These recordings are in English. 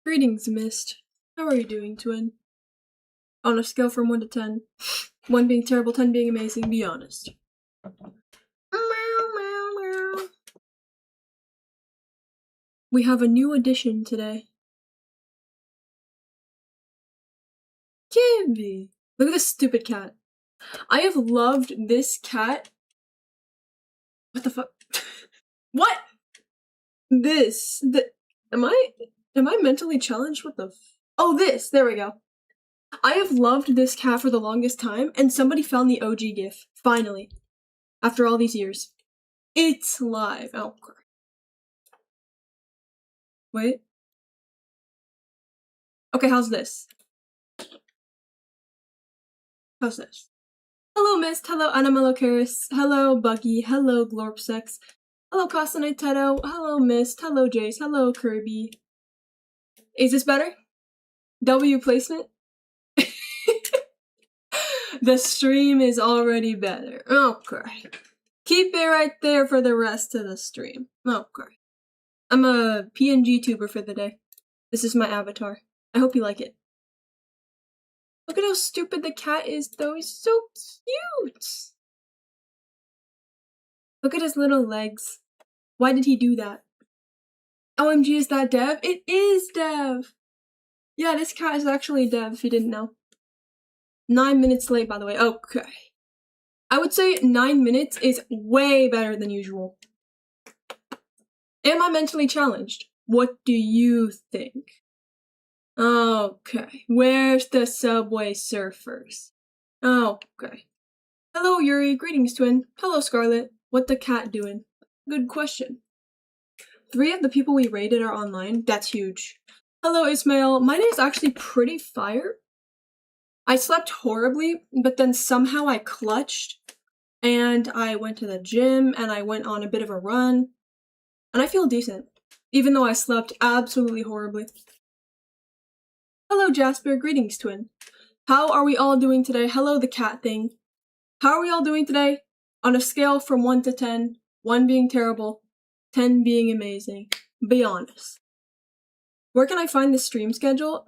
Greetings, Mist. How are you doing, twin? On a scale from 1 to 10. 1 being terrible, 10 being amazing, be honest. We have a new addition today. Kimby! Look at this stupid cat. I have loved this cat. What the fuck? What? This. Am I mentally challenged? What the Oh, this! There we go. I have loved this cat for the longest time, and somebody found the OG GIF. Finally. After all these years. It's live. Oh, crap. Wait. Okay, how's this? How's this? Hello, Mist. Hello, Anamelocaris. Hello, Buggy. Hello, Glorpsex. Hello, Castaniteto. Hello, Mist. Hello, Jace. Hello, Kirby. Is this better? W placement? The stream is already better. Okay. Keep it right there for the rest of the stream. Okay. I'm a PNG tuber for the day. This is my avatar. I hope you like it. Look at how stupid the cat is, though. He's so cute. Look at his little legs. Why did he do that? OMG, is that Dev? It is Dev! Yeah, this cat is actually Dev, if you didn't know. 9 minutes late, by the way. Okay. I would say 9 minutes is way better than usual. Am I mentally challenged? What do you think? Okay. Where's the Subway Surfers? Okay. Hello, Yuri. Greetings, twin. Hello, Scarlet. What the cat doing? Good question. 3 of the people we raided are online. That's huge. Hello, Ismail. My day is actually pretty fire. I slept horribly, but then somehow I clutched, and I went to the gym, and I went on a bit of a run, and I feel decent, even though I slept absolutely horribly. Hello, Jasper. Greetings, twin. How are we all doing today? Hello, the cat thing. How are we all doing today? On a scale from 1 to 10, 1 being terrible, 10 being amazing. Be honest. Where can I find the stream schedule?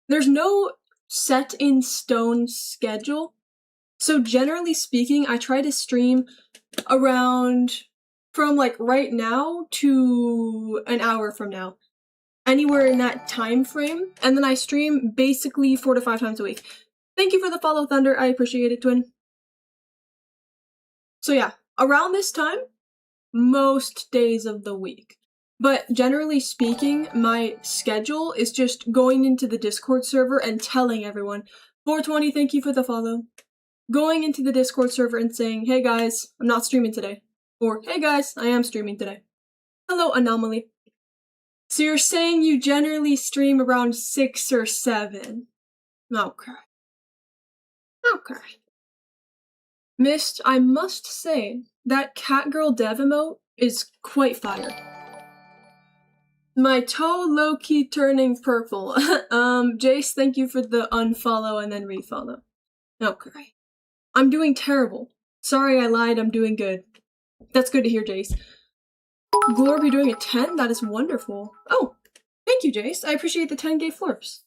There's no set in stone schedule. So generally speaking, I try to stream around from like right now to an hour from now. Anywhere in that time frame, and then I stream basically 4 to 5 times a week. Thank you for the follow, Thunder. I appreciate it, twin. So yeah, around this time, most days of the week. But generally speaking, my schedule is just going into the Discord server and telling everyone, 420, thank you for the follow. Going into the Discord server and saying, hey guys, I'm not streaming today. Or, hey guys, I am streaming today. Hello, Anomaly. So you're saying you generally stream around 6 or 7? Okay. Okay. Mist, I must say, that Catgirl Dev emote is quite fire. My toe low-key turning purple. Jace, thank you for the unfollow and then refollow. Okay. I'm doing terrible. Sorry I lied, I'm doing good. That's good to hear, Jace. Glorb, you're doing a 10? That is wonderful. Oh, thank you, Jace. I appreciate the 10 gay florps.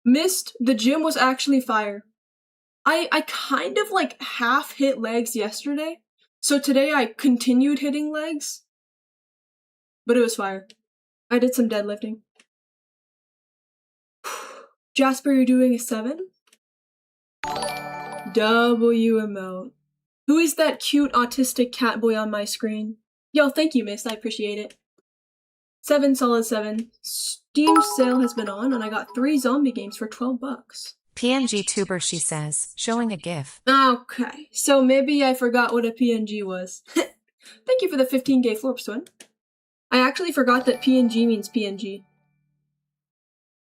Mist, the gym was actually fire. I kind of like half hit legs yesterday, so today I continued hitting legs, but it was fire. I did some deadlifting. Jasper, you're doing a 7? W emote. Who is that cute autistic cat boy on my screen? Yo, thank you, Miss. I appreciate it. 7, solid 7. Steam sale has been on, and I got 3 zombie games for 12 bucks. PNG tuber, she says, showing a GIF. Okay, so maybe I forgot what a PNG was. Thank you for the 15 gay florps, twin. I actually forgot that PNG means PNG.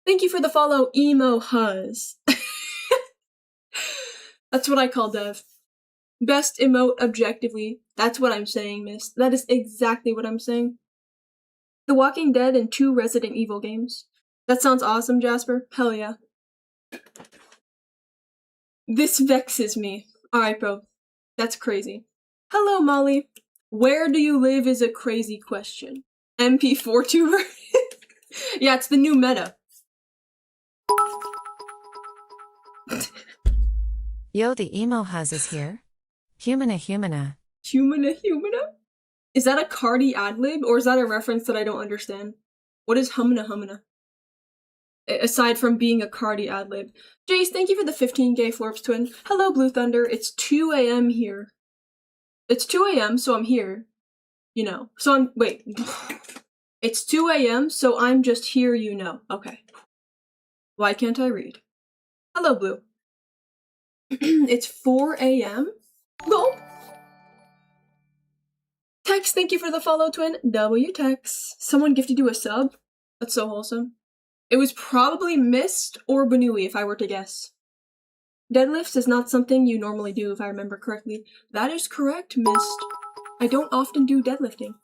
Thank you for the follow, Emo Huzz. That's what I call Dev. Best emote objectively. That's what I'm saying, Miss. That is exactly what I'm saying. The Walking Dead and 2 Resident Evil games. That sounds awesome, Jasper. Hell yeah. This vexes me. Alright, bro. That's crazy. Hello, Molly. Where do you live is a crazy question. MP4 tuber? Yeah, it's the new meta. Yo, the emo huzz is here. Humana. Humana. Is that a Cardi ad-lib, or is that a reference that I don't understand? What is humana? Aside from being a Cardi ad-lib. Jace, thank you for the 15 gay Florps twin. Hello, Blue Thunder. It's 2 a.m. here. It's 2 a.m., so I'm here. You know. So I'm- wait. It's 2 a.m., so I'm just here, you know. Okay. Why can't I read? Hello, Blue. It's 4 a.m.? Lol. Tex, thank you for the follow, twin. W Tex. Someone gifted you a sub? That's so wholesome. It was probably Mist or Banui, if I were to guess. Deadlifts is not something you normally do, if I remember correctly. That is correct, Mist. I don't often do deadlifting.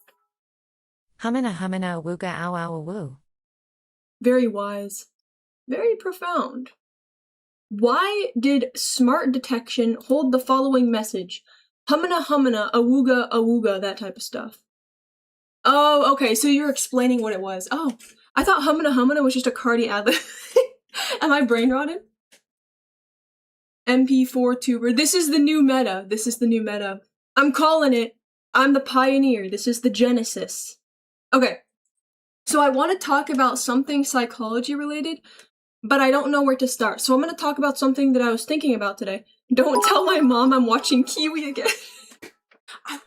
Humana awooga ow ow woo. Very wise. Very profound. Why did Smart Detection hold the following message? Humana, awooga, that type of stuff. Oh, okay, so you're explaining what it was. Oh, I thought humana was just a Cardi ad-lib. Am I brain rotted? MP4 tuber. This is the new meta. I'm calling it. I'm the pioneer. This is the genesis. Okay. So I want to talk about something psychology related, but I don't know where to start. So I'm going to talk about something that I was thinking about today. Don't tell my mom I'm watching Kiwi again.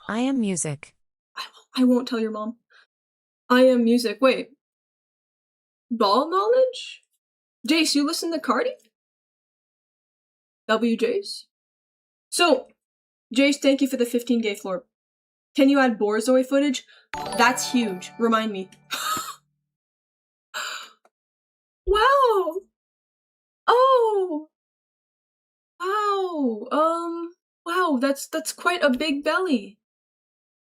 I am music. I won't tell your mom. I am music. Wait. Ball knowledge? Jace, you listen to Cardi? Jace? So, Jace, thank you for the 15 gay floor. Can you add Borzoi footage? That's huge. Remind me. Wow! Oh! Wow! Wow, that's quite a big belly.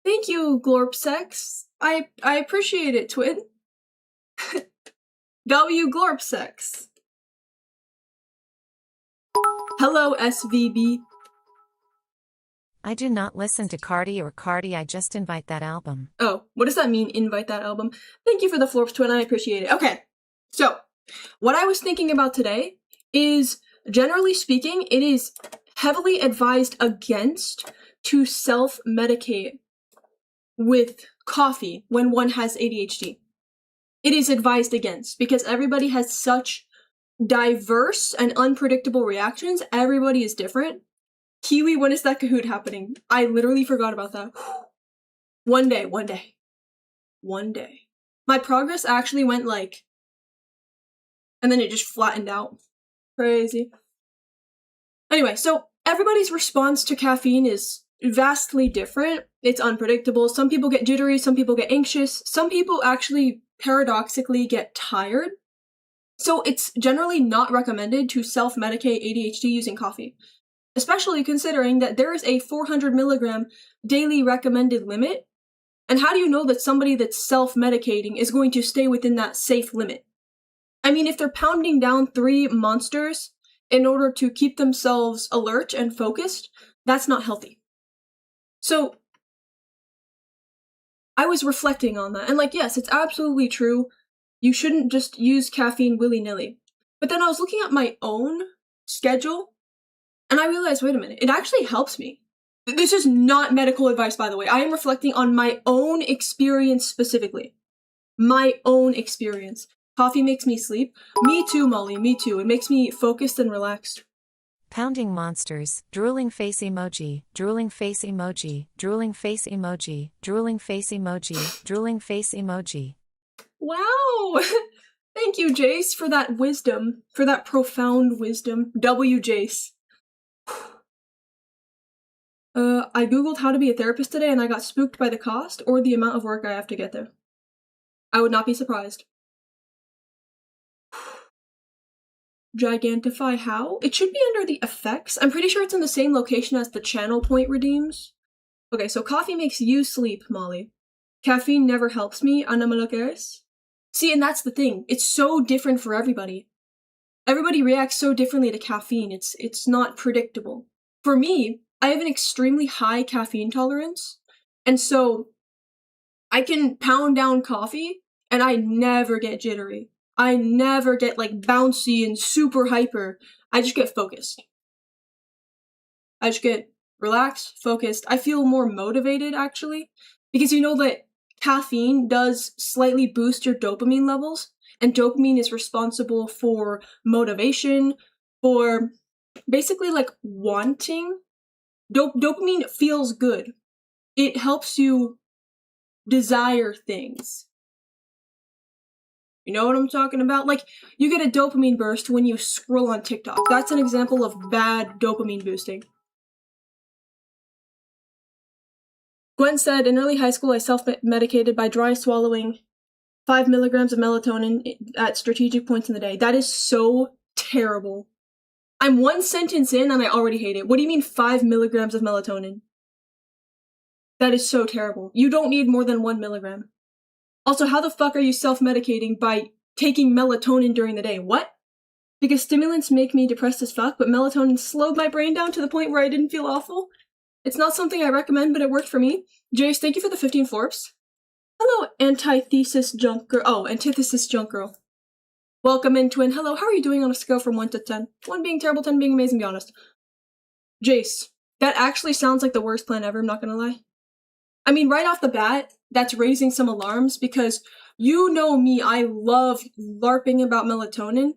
Thank you, Glorpsex. I appreciate it, twin. Glorpsex. Hello, SVB. I do not listen to Cardi or Cardi, I just invite that album. Oh, what does that mean, invite that album? Thank you for the Florps twin, I appreciate it. Okay, so, what I was thinking about today is, generally speaking, it is heavily advised against to self-medicate with coffee when one has ADHD. It is advised against, because everybody has such diverse and unpredictable reactions. Everybody is different. Kiwi, when is that Kahoot happening? I literally forgot about that. One day. My progress actually went like, and then it just flattened out. Crazy. Anyway, so everybody's response to caffeine is vastly different. It's unpredictable. Some people get jittery, some people get anxious, some people actually paradoxically get tired. So it's generally not recommended to self-medicate ADHD using coffee, especially considering that there is a 400 milligram daily recommended limit. And how do you know that somebody that's self-medicating is going to stay within that safe limit? I mean, if they're pounding down 3 monsters in order to keep themselves alert and focused, that's not healthy. So I was reflecting on that, and like, yes, it's absolutely true. You shouldn't just use caffeine willy-nilly. But then I was looking at my own schedule, and I realized, wait a minute, it actually helps me. This is not medical advice, by the way. I am reflecting on my own experience specifically. My own experience. Coffee makes me sleep. Me too, Molly, me too. It makes me focused and relaxed. Pounding monsters, drooling face emoji, drooling face emoji, drooling face emoji, drooling face emoji, drooling face emoji. Wow! Thank you, Jace, for that wisdom, for that profound wisdom. Jace. I googled how to be a therapist today and I got spooked by the cost or the amount of work I have to get there. I would not be surprised. Gigantify how? It should be under the effects. I'm pretty sure it's in the same location as the channel point redeems. Okay, so coffee makes you sleep, Molly. Caffeine never helps me, Anamalakeres. See, and that's the thing. It's so different for everybody. Everybody reacts so differently to caffeine. It's not predictable. For me, I have an extremely high caffeine tolerance, and so I can pound down coffee and I never get jittery. I never get like bouncy and super hyper. I just get focused. I just get relaxed, focused. I feel more motivated actually, because you know that caffeine does slightly boost your dopamine levels, and dopamine is responsible for motivation, for basically like wanting. Dopamine feels good. It helps you desire things. You know what I'm talking about? Like, you get a dopamine burst when you scroll on TikTok. That's an example of bad dopamine boosting. Gwen said, in early high school, I self-medicated by dry swallowing 5 milligrams of melatonin at strategic points in the day. That is so terrible. I'm one sentence in and I already hate it. What do you mean 5 milligrams of melatonin? That is so terrible. You don't need more than 1 milligram. Also, how the fuck are you self-medicating by taking melatonin during the day? What? Because stimulants make me depressed as fuck, but melatonin slowed my brain down to the point where I didn't feel awful. It's not something I recommend, but it worked for me. Jace, thank you for the 15 florps. Hello, antithesis junk girl. Oh, antithesis junk girl. Welcome in, twin. Hello, how are you doing on a scale from 1 to 10? 1 being terrible, 10 being amazing, be honest. Jace, that actually sounds like the worst plan ever, I'm not gonna lie. I mean, right off the bat, that's raising some alarms because you know me, I love LARPing about melatonin,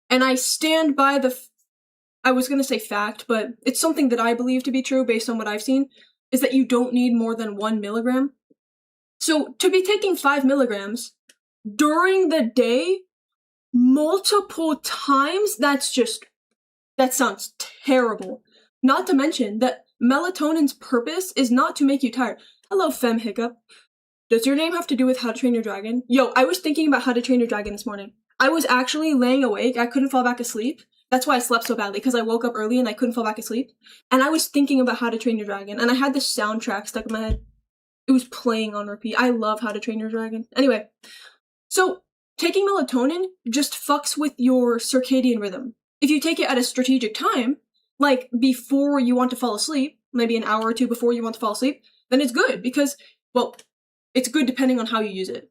and I stand by the I was gonna say fact, but it's something that I believe to be true based on what I've seen, is that you don't need more than 1 milligram. So, to be taking 5 milligrams during the day, multiple times, that sounds terrible. Not to mention that melatonin's purpose is not to make you tired. Hello, Fem Hiccup. Does your name have to do with How to Train Your Dragon? Yo, I was thinking about How to Train Your Dragon this morning. I was actually laying awake, I couldn't fall back asleep. That's why I slept so badly, because I woke up early and I couldn't fall back asleep. And I was thinking about How to Train Your Dragon, and I had this soundtrack stuck in my head. It was playing on repeat. I love How to Train Your Dragon. Anyway, so taking melatonin just fucks with your circadian rhythm. If you take it at a strategic time, like before you want to fall asleep, maybe an hour or two before you want to fall asleep, then it's good because, well, it's good depending on how you use it.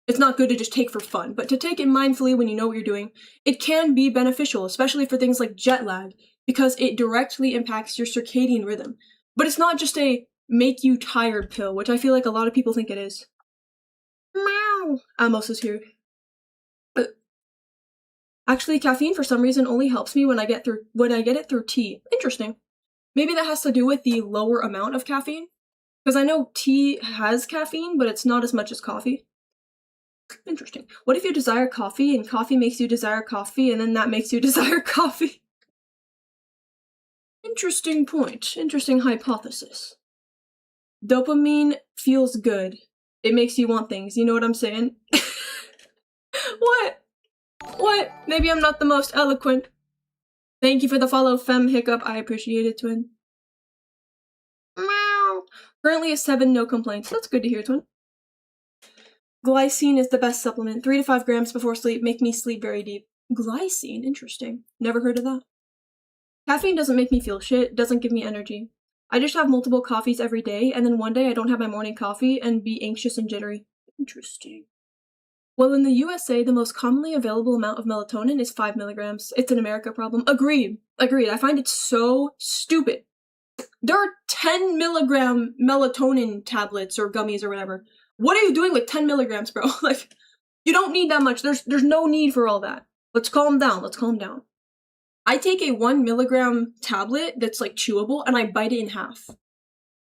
It's not good to just take for fun, but to take it mindfully when you know what you're doing, it can be beneficial, especially for things like jet lag, because it directly impacts your circadian rhythm. But it's not just a make you tired pill, which I feel like a lot of people think it is. Meow! Amos is here. Actually, caffeine for some reason only helps me when I get it through tea. Interesting. Maybe that has to do with the lower amount of caffeine? Because I know tea has caffeine, but it's not as much as coffee. Interesting. What if you desire coffee, and coffee makes you desire coffee, and then that makes you desire coffee? Interesting point. Interesting hypothesis. Dopamine feels good. It makes you want things, you know what I'm saying? What? What? Maybe I'm not the most eloquent. Thank you for the follow, Fem Hiccup. I appreciate it, twin. Meow. Currently a 7, no complaints. That's good to hear, twin. Glycine is the best supplement. 3 to 5 grams before sleep make me sleep very deep. Glycine? Interesting. Never heard of that. Caffeine doesn't make me feel shit, doesn't give me energy. I just have multiple coffees every day, and then one day I don't have my morning coffee and be anxious and jittery. Interesting. Well, in the USA, the most commonly available amount of melatonin is 5 milligrams. It's an America problem. Agreed. I find it so stupid. There are 10 milligram melatonin tablets or gummies or whatever. What are you doing with 10 milligrams, bro? Like, you don't need that much. There's no need for all that. Let's calm down. I take a 1 milligram tablet that's like chewable and I bite it in half.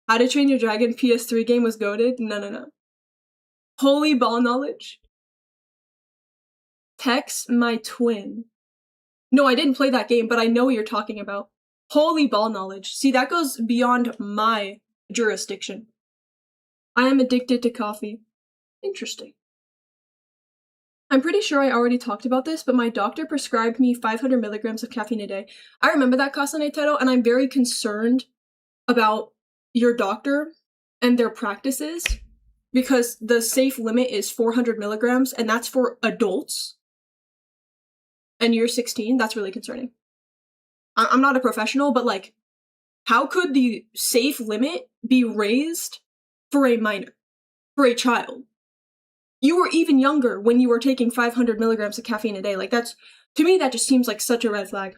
How to Train Your Dragon PS3 game was goated? No. Holy ball knowledge. Tex, my twin. No, I didn't play that game, but I know what you're talking about. Holy ball knowledge. See, that goes beyond my jurisdiction. I am addicted to coffee. Interesting. I'm pretty sure I already talked about this, but my doctor prescribed me 500 milligrams of caffeine a day. I remember that, Kasane Teto, and I'm very concerned about your doctor and their practices, because the safe limit is 400 milligrams, and that's for adults. And you're 16, that's really concerning. I'm not a professional, but like, how could the safe limit be raised for a minor? For a child? You were even younger when you were taking 500 milligrams of caffeine a day. Like, that's, to me, that just seems like such a red flag.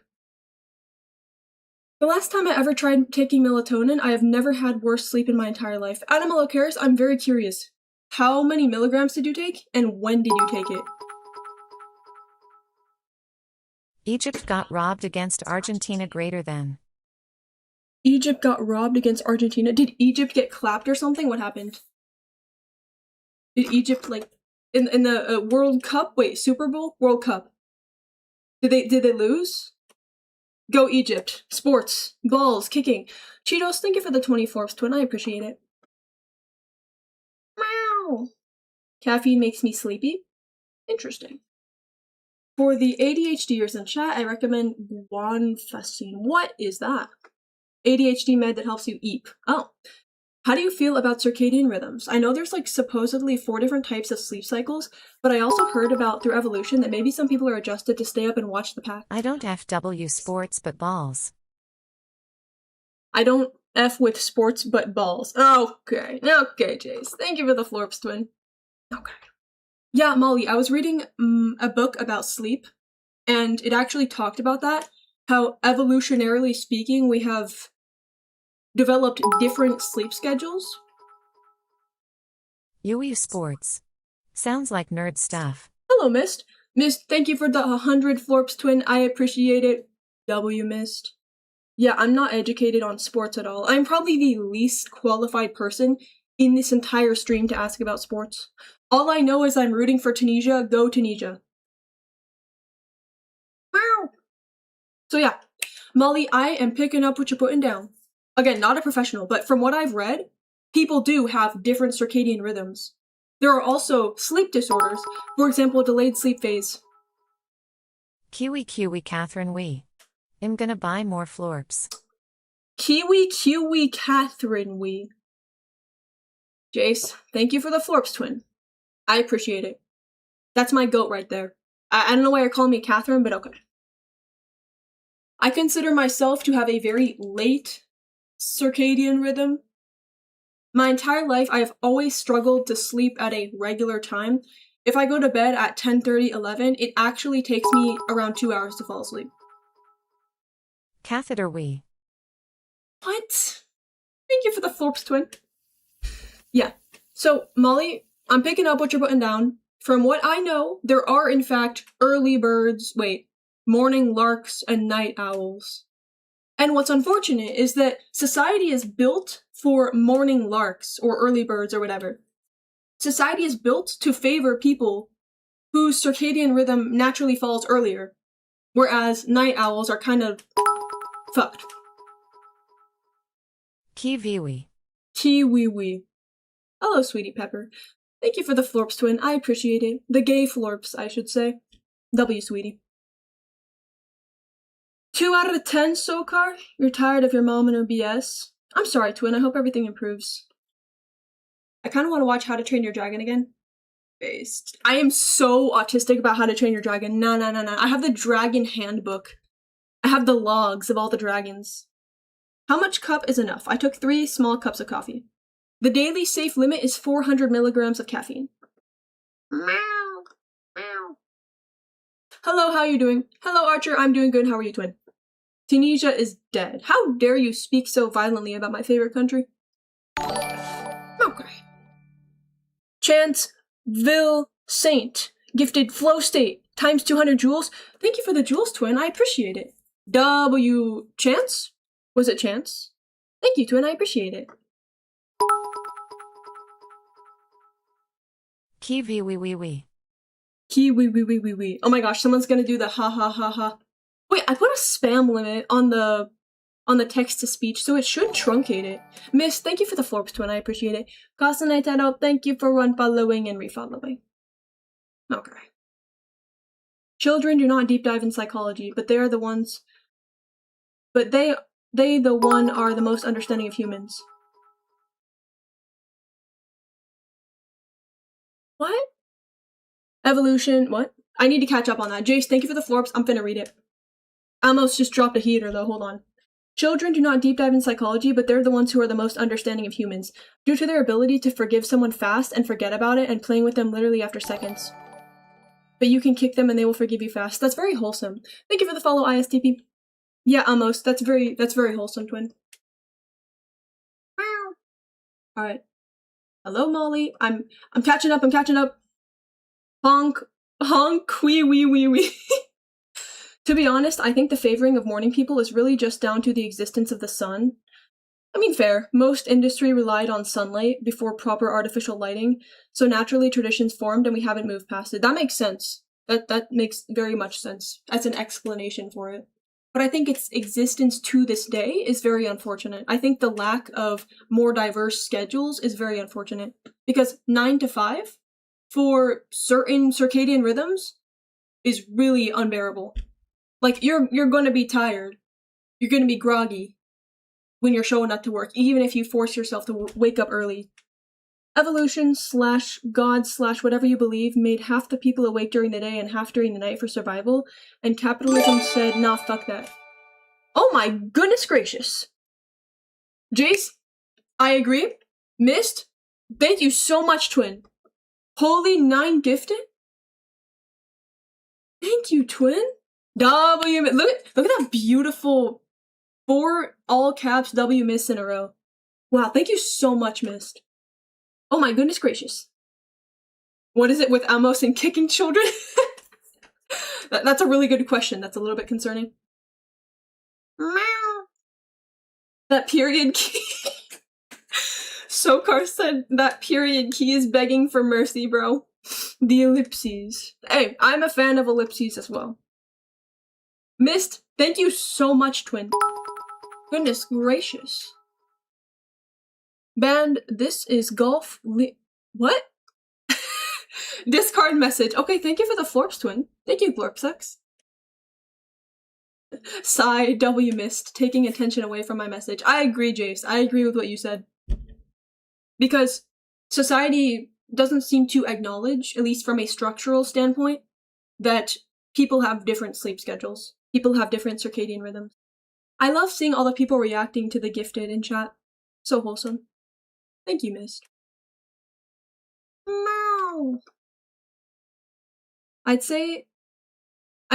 The last time I ever tried taking melatonin, I have never had worse sleep in my entire life. Animal Cares, I'm very curious. How many milligrams did you take, and when did you take it? Egypt got robbed against Argentina greater than. Egypt got robbed against Argentina. Did Egypt get clapped or something? What happened? Did Egypt, like, in the World Cup? Wait, Super Bowl? World Cup. Did they lose? Go Egypt. Sports. Balls. Kicking. Cheetos, thank you for the 24th twin. I appreciate it. Meow. Caffeine makes me sleepy. Interesting. For the ADHDers in chat, I recommend guanfacine. What is that? ADHD med that helps you eat. Oh. How do you feel about circadian rhythms? I know there's like supposedly 4 different types of sleep cycles, but I also heard about through evolution that maybe some people are adjusted to stay up and watch the pack. I don't FW sports but balls. I don't F with sports but balls. Okay, Jace. Thank you for the Florps twin. Okay. Yeah, Molly, I was reading a book about sleep, and it actually talked about that. How evolutionarily speaking, we have developed different sleep schedules. Yui sports. Sounds like nerd stuff. Hello, Mist. Mist, thank you for the 100 Florps twin. I appreciate it. W, Mist. Yeah, I'm not educated on sports at all. I'm probably the least qualified person in this entire stream to ask about sports. All I know is I'm rooting for Tunisia. Go Tunisia. Meow. So yeah, Molly, I am picking up what you're putting down. Again, not a professional, but from what I've read, people do have different circadian rhythms. There are also sleep disorders, for example, delayed sleep phase. Kiwi Catherine Wee. I'm gonna buy more Florps. Kiwi Catherine Wee. Jace, thank you for the Florps twin. I appreciate it. That's my goat right there. I don't know why you're calling me Catherine, but okay. I consider myself to have a very late circadian rhythm. My entire life, I have always struggled to sleep at a regular time. If I go to bed at 10:30, 11, it actually takes me around 2 hours to fall asleep. Catheter Wee. What? Thank you for the Florps twin. Yeah. So, Molly, I'm picking up what you're putting down. From what I know, there are in fact morning larks and night owls. And what's unfortunate is that society is built for morning larks or early birds or whatever. Society is built to favor people whose circadian rhythm naturally falls earlier, whereas night owls are kind of fucked. Kiwi. Kiwi. Hello, Sweetie Pepper. Thank you for the Florps twin. I appreciate it. The gay Florps, I should say. W, Sweetie. 2 out of 10, Sokar? You're tired of your mom and her BS? I'm sorry, twin. I hope everything improves. I kind of want to watch How to Train Your Dragon again. Based. I am so autistic about How to Train Your Dragon. No. I have the dragon handbook. I have the logs of all the dragons. How much cup is enough? I took 3 small cups of coffee. The daily safe limit is 400 milligrams of caffeine. Meow. Meow. Hello, how are you doing? Hello, Archer. I'm doing good. How are you, twin? Tunisia is dead. How dare you speak so violently about my favorite country? Okay. Chanceville Saint. Gifted flow state. Times 200 joules. Thank you for the joules, twin. I appreciate it. W. Chance? Was it Chance? Thank you, twin. I appreciate it. Kiwi wee. Kiwi. Oh my gosh, someone's gonna do the ha ha ha ha. Wait, I put a spam limit on the text to speech, so it should truncate it. Miss, thank you for the Florps twin, I appreciate it. Casanetano, thank you for following and refollowing. Okay. Children do not deep dive in psychology, but they are the ones. But they the one are the most understanding of humans. What? Evolution, what? I need to catch up on that. Jace, thank you for the Florps. I'm finna read it. I almost just dropped a heater though, hold on. Children do not deep dive in psychology, but they're the ones who are the most understanding of humans, due to their ability to forgive someone fast and forget about it and playing with them literally after seconds. But you can kick them and they will forgive you fast. That's very wholesome. Thank you for the follow, ISTP. Yeah, Amos, that's very wholesome, twin. Alright. Hello, Molly. I'm catching up, Honk, wee, wee, wee, wee. To be honest, I think the favoring of morning people is really just down to the existence of the sun. I mean, fair. Most industry relied on sunlight before proper artificial lighting, so naturally traditions formed and we haven't moved past it. That makes sense. That makes very much sense. That's an explanation for it. But I think its existence to this day is very unfortunate. I think the lack of more diverse schedules is very unfortunate. Because 9 to 5, for certain circadian rhythms, is really unbearable. Like, you're gonna be tired. You're gonna be groggy when you're showing up to work, even if you force yourself to wake up early. Evolution / God / whatever you believe made half the people awake during the day and half during the night for survival, and capitalism said, nah, fuck that. Oh my goodness gracious. Jace, I agree. Mist, thank you so much, twin. Holy 9 gifted? Thank you, twin. W, look at that beautiful 4 all caps W Mist in a row. Wow, thank you so much, Mist. Oh my goodness gracious. What is it with Amos and kicking children? That's a really good question. That's a little bit concerning. Meow. That period key. Sokar said that period key is begging for mercy, bro. The ellipses. Hey, I'm a fan of ellipses as well. Mist, thank you so much, twin. Goodness gracious. Band, this is golf what? Discard message. Okay, thank you for the Florps, twin. Thank you, Glorpsex. Sigh, W Mist, taking attention away from my message. I agree, Jace. I agree with what you said. Because society doesn't seem to acknowledge, at least from a structural standpoint, that people have different sleep schedules. People have different circadian rhythms. I love seeing all the people reacting to the gifted in chat. So wholesome. Thank you, Mist. Meow. I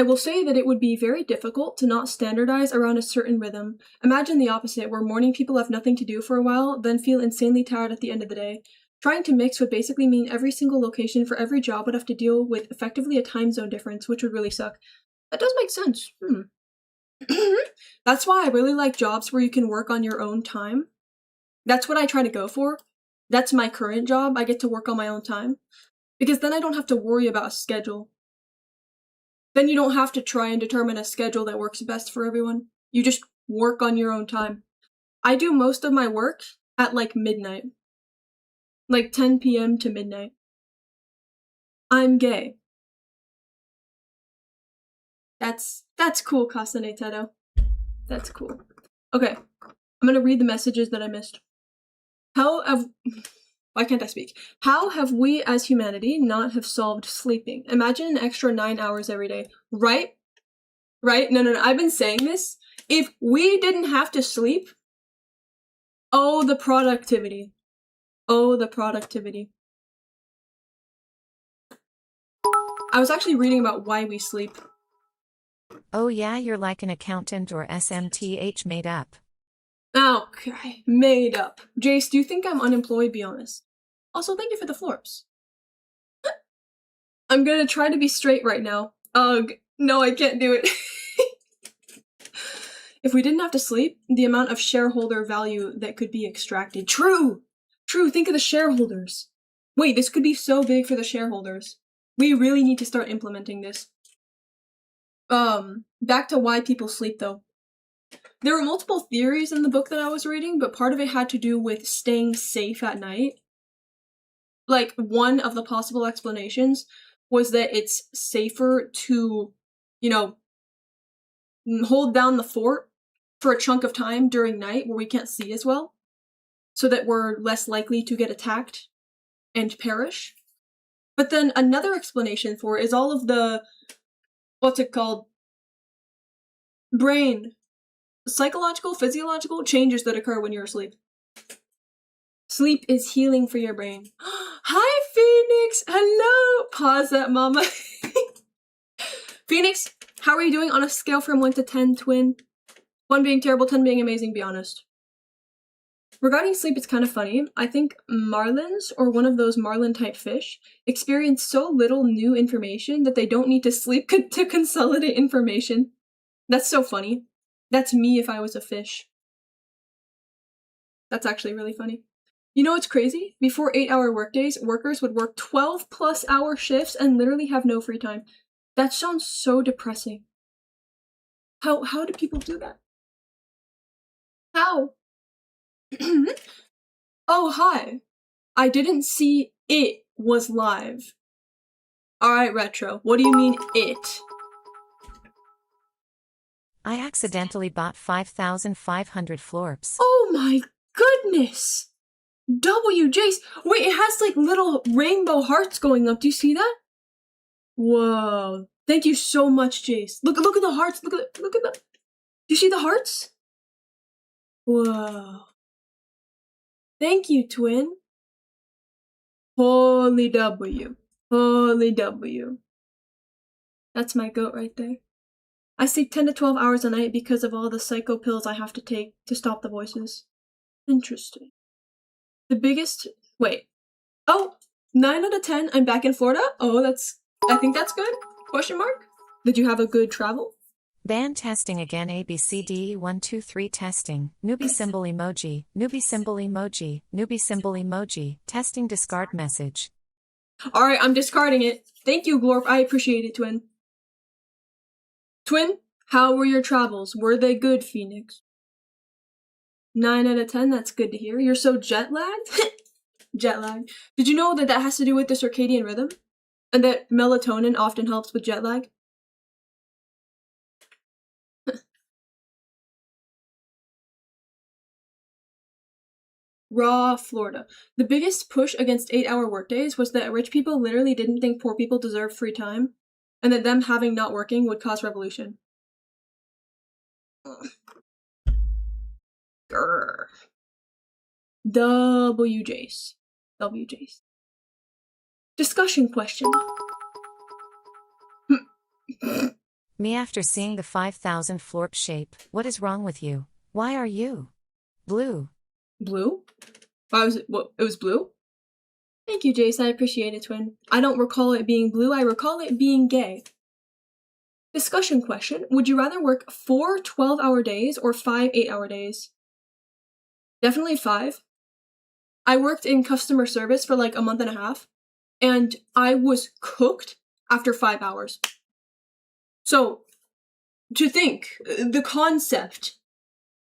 will say that it would be very difficult to not standardize around a certain rhythm. Imagine the opposite, where morning people have nothing to do for a while, then feel insanely tired at the end of the day. Trying to mix would basically mean every single location for every job would have to deal with effectively a time zone difference, which would really suck. That does make sense. That's why I really like jobs where you can work on your own time. That's what I try to go for. That's my current job. I get to work on my own time. Because then I don't have to worry about a schedule. Then you don't have to try and determine a schedule that works best for everyone. You just work on your own time. I do most of my work at like midnight. Like 10 p.m. to midnight. I'm gay. That's cool, Kasane Tedo. That's cool. Okay, I'm gonna read the messages that I missed. Why can't I speak? How have we as humanity not have solved sleeping? Imagine an extra 9 hours every day. Right? Right? No, I've been saying this. If we didn't have to sleep, oh, the productivity. Oh, the productivity. I was actually reading about why we sleep. Oh yeah, you're like an accountant or SMTH made up. Okay, made up. Jace, do you think I'm unemployed? Be honest. Also, thank you for the Florps. I'm gonna try to be straight right now. Ugh, no, I can't do it. If we didn't have to sleep, the amount of shareholder value that could be extracted. True! True, think of the shareholders. Wait, this could be so big for the shareholders. We really need to start implementing this. Back to why people sleep, though. There were multiple theories in the book that I was reading, but part of it had to do with staying safe at night. Like, one of the possible explanations was that it's safer to, hold down the fort for a chunk of time during night where we can't see as well, so that we're less likely to get attacked and perish. But then another explanation for it is all of the, brain psychological, physiological changes that occur when you're asleep. Sleep is healing for your brain. Hi, Phoenix! Hello! Pause that, mama. Phoenix, how are you doing on a scale from 1 to 10, twin? 1 being terrible, 10 being amazing, be honest. Regarding sleep, it's kind of funny. I think marlins, or one of those marlin-type fish, experience so little new information that they don't need to sleep to consolidate information. That's so funny. That's me if I was a fish. That's actually really funny. You know what's crazy? Before 8-hour workdays, workers would work 12+ hour shifts and literally have no free time. That sounds so depressing. How do people do that? How? Oh, hi. I didn't see it was live. Alright, Retro. What do you mean, it? I accidentally bought 5,500 florps. Oh my goodness! WJs! Wait, it has like little rainbow hearts going up. Do you see that? Whoa. Thank you so much, Jace. Look at the hearts. Look at them. Do you see the hearts? Whoa. Thank you, twin. Holy W. Holy W. That's my goat right there. I sleep 10 to 12 hours a night because of all the psycho pills I have to take to stop the voices. Interesting. The biggest... Wait. Oh, 9 out of 10. I'm back in Florida. Oh, I think that's good. Question mark? Did you have a good travel? Band testing again. ABCD 1 2 3 testing. Newbie symbol emoji. Newbie symbol emoji. Newbie symbol emoji. Testing discard message. Alright, I'm discarding it. Thank you, Glorp. I appreciate it, twin. Twin, how were your travels? Were they good, Phoenix? 9 out of 10, that's good to hear. You're so jet lagged? Jet lag. Did you know that has to do with the circadian rhythm? And that melatonin often helps with jet lag? Raw Florida. The biggest push against 8-hour workdays was that rich people literally didn't think poor people deserved free time, and that them having not working would cause revolution. Grr. WJs. WJs. Discussion question. Me after seeing the 5,000 florp shape. What is wrong with you? Why are you blue? Blue? Why was it? What? It was blue? Thank you, Jace. I appreciate it, twin. I don't recall it being blue. I recall it being gay. Discussion question. Would you rather work 4 12-hour days or 5 8-hour days? Definitely 5. I worked in customer service for like a month and a half, and I was cooked after 5 hours. So, to think, the concept,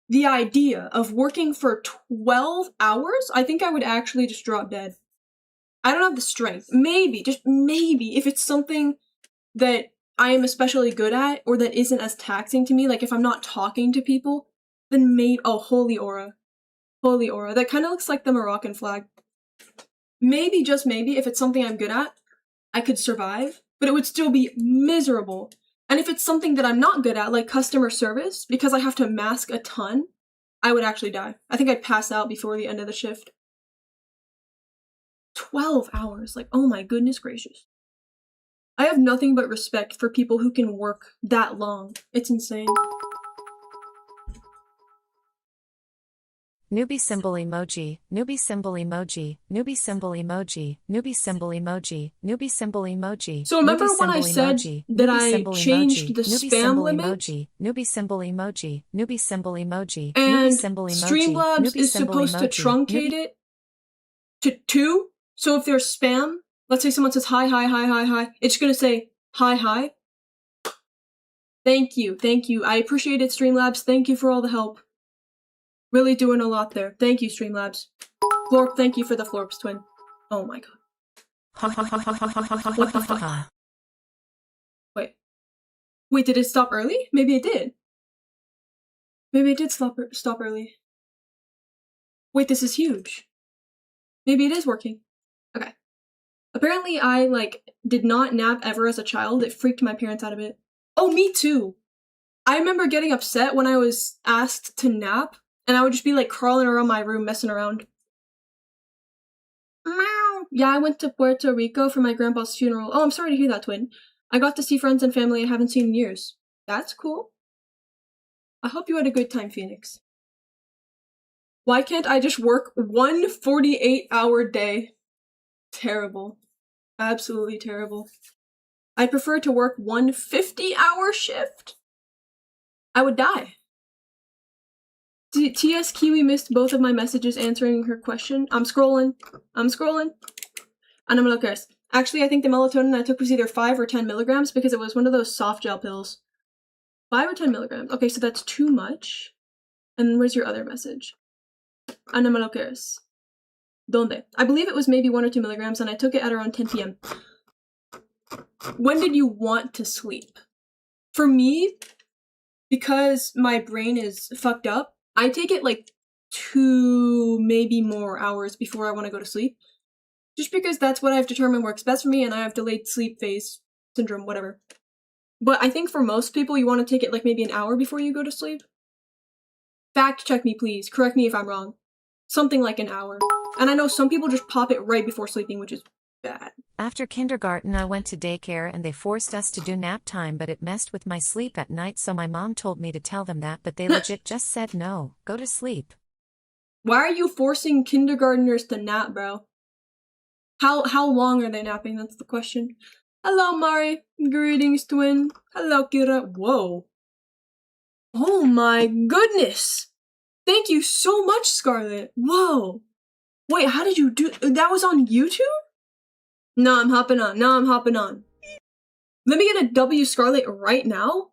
the idea of working for 12 hours, I think I would actually just drop dead. I don't have the strength. Maybe, just maybe, if it's something that I am especially good at, or that isn't as taxing to me, like if I'm not talking to people, then maybe— oh, Holy Aura. Holy Aura. That kind of looks like the Moroccan flag. Maybe, just maybe, if it's something I'm good at, I could survive, but it would still be miserable. And if it's something that I'm not good at, like customer service, because I have to mask a ton, I would actually die. I think I'd pass out before the end of the shift. 12 hours, like, oh my goodness gracious. I have nothing but respect for people who can work that long. It's insane. Newbie symbol emoji, newbie symbol emoji, newbie symbol emoji, newbie symbol emoji, newbie symbol emoji. So remember when I said that I changed the spam limit? Newbie symbol emoji, newbie symbol emoji, and Streamlabs is supposed to truncate it to 2. So if there's spam, let's say someone says hi, hi, hi, hi, hi, it's gonna say hi, hi. Thank you, thank you. I appreciate it, Streamlabs. Thank you for all the help. Really doing a lot there. Thank you, Streamlabs. Florp, thank you for the Florps, twin. Oh my god. What the fuck? Wait, did it stop early? Maybe it did. Maybe it did stop early. Wait, this is huge. Maybe it is working. Okay. Apparently I, did not nap ever as a child. It freaked my parents out a bit. Oh, me too! I remember getting upset when I was asked to nap, and I would just be like crawling around my room messing around. Meow. Yeah, I went to Puerto Rico for my grandpa's funeral. Oh, I'm sorry to hear that, twin. I got to see friends and family I haven't seen in years. That's cool. I hope you had a good time, Phoenix. Why can't I just work one 48-hour day? Terrible. Absolutely terrible. I prefer to work one 50-hour shift. I would die. TS Kiwi missed both of my messages answering her question. I'm scrolling. And I'm gonna look at this. Actually, I think the melatonin I took was either 5 or 10 milligrams because it was one of those soft gel pills. 5 or 10 milligrams. Okay, so that's too much. And where's your other message? Ana Maloqueres. Donde? I believe it was maybe 1 or 2 milligrams, and I took it at around 10 p.m. When did you want to sleep? For me, because my brain is fucked up, I take it like 2, maybe more hours before I want to go to sleep. Just because that's what I've determined works best for me, and I have delayed sleep phase syndrome, whatever. But I think for most people, you want to take it like maybe an hour before you go to sleep. Fact check me, please. Correct me if I'm wrong. Something like an hour. And I know some people just pop it right before sleeping, which is bad. After kindergarten, I went to daycare and they forced us to do nap time, but it messed with my sleep at night, so my mom told me to tell them that, but they legit just said no, go to sleep. Why are you forcing kindergartners to nap, bro? How long are they napping? That's the question. Hello, Mari. Greetings, twin. Hello, Kira. Whoa. Oh my goodness. Thank you so much, Scarlett. Whoa. Wait, how did you do that? Was on YouTube? No, I'm hopping on. Let me get a W Scarlett right now.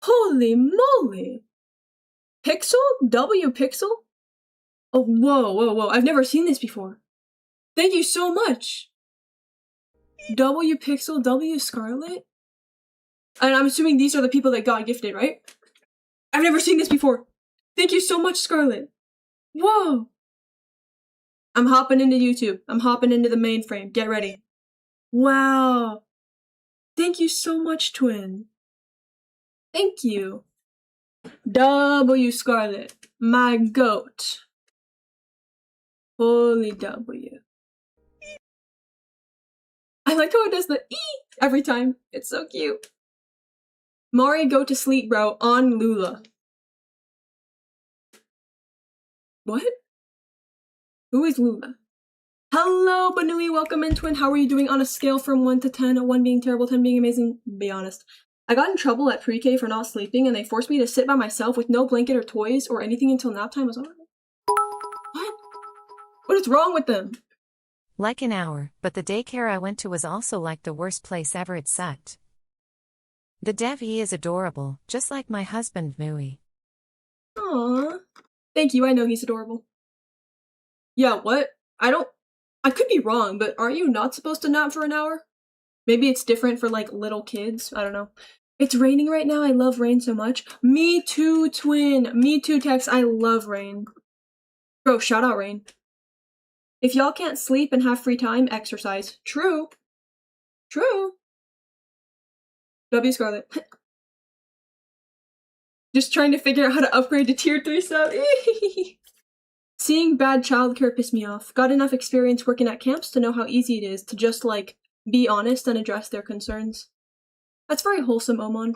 Holy moly. Pixel? W Pixel? Oh, whoa. I've never seen this before. Thank you so much. W Pixel, W Scarlett? And I'm assuming these are the people that got gifted, right? I've never seen this before. Thank you so much, Scarlett. Whoa. I'm hopping into YouTube. I'm hopping into the mainframe. Get ready. Wow. Thank you so much, twin. Thank you. W Scarlett. My goat. Holy W. I like how it does the E every time. It's so cute. Mari, go to sleep, bro. On Lula. What? Who is Lula? Hello, Banui. Welcome in, twin. How are you doing on a scale from 1 to 10? 1 being terrible, 10 being amazing. Be honest. I got in trouble at pre-K for not sleeping, and they forced me to sit by myself with no blanket or toys or anything until nap time was over. What? What is wrong with them? Like an hour, but the daycare I went to was also like the worst place ever. It sucked. The Devi is adorable, just like my husband, Mui. Aww. Thank you, I know he's adorable. Yeah, what? I could be wrong, but aren't you not supposed to nap for an hour? Maybe it's different for, like, little kids. I don't know. It's raining right now. I love rain so much. Me too, twin. Me too, Tex. I love rain. Bro, shout out rain. If y'all can't sleep and have free time, exercise. True. W Scarlett. Just trying to figure out how to upgrade to tier 3 sub. Seeing bad childcare pissed me off. Got enough experience working at camps to know how easy it is to just, like, be honest and address their concerns. That's very wholesome, Oman.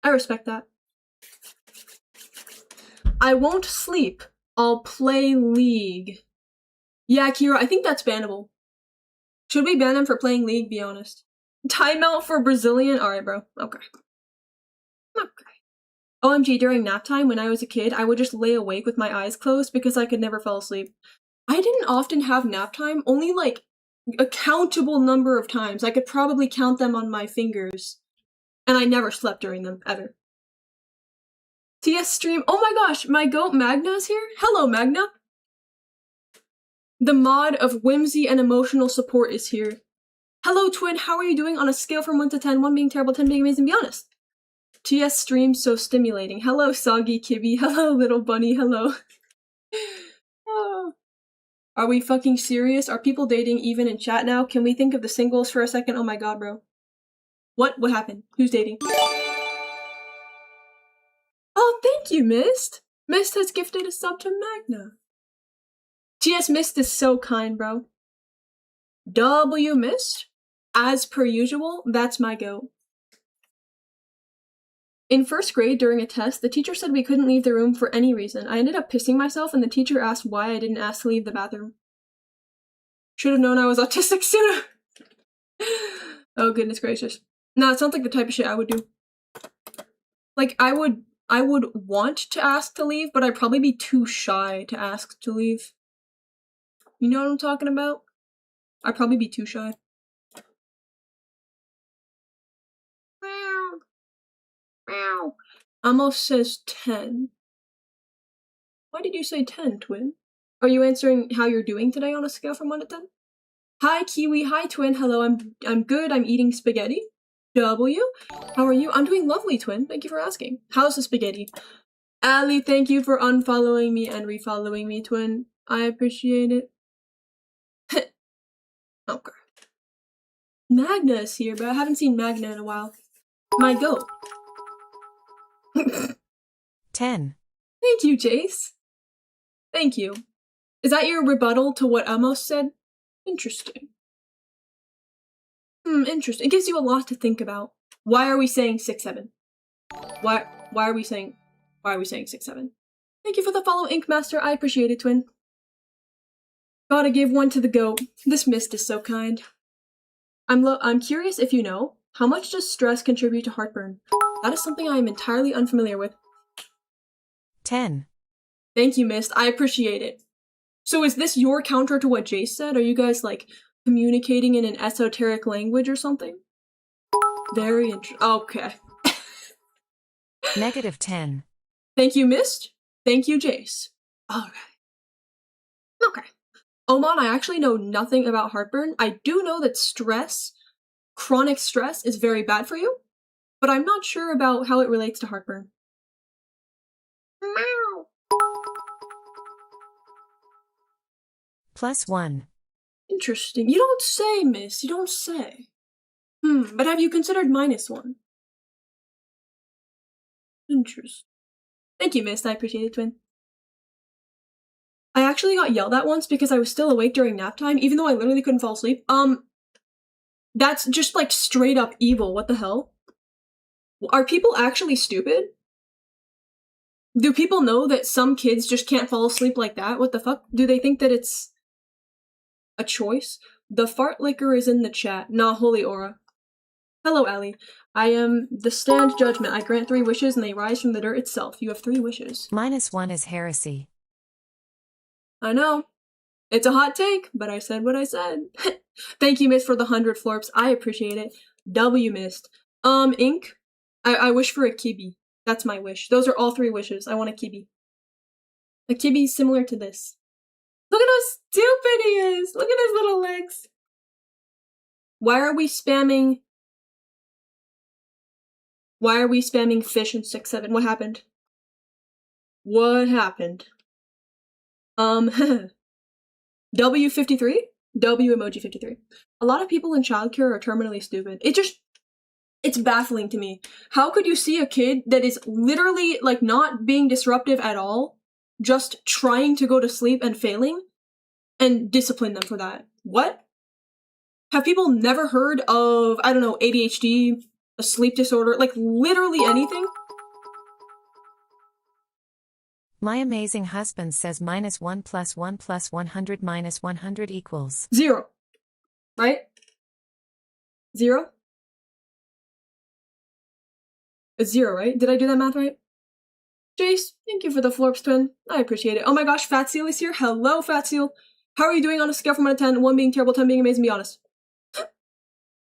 I respect that. I won't sleep. I'll play League. Yeah, Kira, I think that's bannable. Should we ban him for playing League, be honest? Timeout for Brazilian? Alright, bro. Okay. OMG, during nap time, when I was a kid, I would just lay awake with my eyes closed because I could never fall asleep. I didn't often have nap time, only like a countable number of times. I could probably count them on my fingers. And I never slept during them, ever. TS stream. Oh my gosh, my goat Magna's here? Hello, Magna. The mod of whimsy and emotional support is here. Hello, twin. How are you doing on a scale from 1 to 10? 1 being terrible, 10 being amazing. Be honest. TS stream so stimulating. Hello, Soggy Kibby. Hello, little bunny. Hello. Oh. Are we fucking serious? Are people dating even in chat now? Can we think of the singles for a second? Oh my god, bro. What happened? Who's dating? Thank you, Mist. Mist has gifted a sub to Magna. TS Mist is so kind, bro. W Mist, as per usual, that's my go. In first grade, during a test, the teacher said we couldn't leave the room for any reason. I ended up pissing myself, and the teacher asked why I didn't ask to leave the bathroom. Should have known I was autistic sooner. Oh, goodness gracious. No, it sounds like the type of shit I would do. Like, I would want to ask to leave, but I'd probably be too shy to ask to leave. You know what I'm talking about? I'd probably be too shy. Meow. Meow. Almost says 10. Why did you say 10, Twin? Are you answering how you're doing today on a scale from 1 to 10? Hi, Kiwi. Hi, Twin. Hello, I'm good. I'm eating spaghetti. W, how are you? I'm doing lovely, Twin. Thank you for asking. How's the spaghetti? Ali, thank you for unfollowing me and refollowing me, Twin. I appreciate it. Okay. Magna is here, but I haven't seen Magna in a while. My go. 10. Thank you, Jace. Thank you. Is that your rebuttal to what Amos said? Interesting. Interesting. It gives you a lot to think about. Why are we saying 6-7? Why are we saying 6-7? Thank you for the follow, Ink Master. I appreciate it, Twin. Gotta give one to the goat. This Mist is so kind. I'm curious if you know, how much does stress contribute to heartburn? That is something I am entirely unfamiliar with. 10. Thank you, Mist. I appreciate it. So is this your counter to what Jace said? Are you guys, like, communicating in an esoteric language or something? Very interesting. Okay. -10. Thank you, Mist. Thank you, Jace. Alright. Okay. Oman, I actually know nothing about heartburn. I do know that stress, chronic stress, is very bad for you, but I'm not sure about how it relates to heartburn. Meow. +1. Interesting. You don't say, Miss. You don't say. But have you considered -1? Interesting. Thank you, Miss. I appreciate it, Twin. I actually got yelled at once because I was still awake during nap time, even though I literally couldn't fall asleep. That's just, like, straight up evil. What the hell? Are people actually stupid? Do people know that some kids just can't fall asleep like that? What the fuck? Do they think that it's a choice? The fart liquor is in the chat. Nah, holy aura. Hello, Allie. I am the stand judgment. I grant 3 wishes and they rise from the dirt itself. You have 3 wishes. -1 is heresy. I know. It's a hot take, but I said what I said. Thank you, Mist, for the 100 florps. I appreciate it. W Mist. Ink. I wish for a kibi. That's my wish. Those are all 3 wishes. I want a kibi. A kibi similar to this. Look at how stupid he is! Look at his little legs! Why are we spamming fish in 6-7? What happened? What happened? W53? W emoji 53. A lot of people in childcare are terminally stupid. It's baffling to me. How could you see a kid that is literally, like, not being disruptive at all, just trying to go to sleep and failing, and discipline them for that? What? Have people never heard of, I don't know, ADHD, a sleep disorder, like, literally anything? My amazing husband says -1 + 1 + 100 - 100 equals 0. Right? 0? It's 0, right? Did I do that math right? Jace, thank you for the florps, Twin. I appreciate it. Oh my gosh, Fat Seal is here. Hello, Fat Seal. How are you doing on a scale from 1 to 10? 1 being terrible, 10 being amazing, be honest.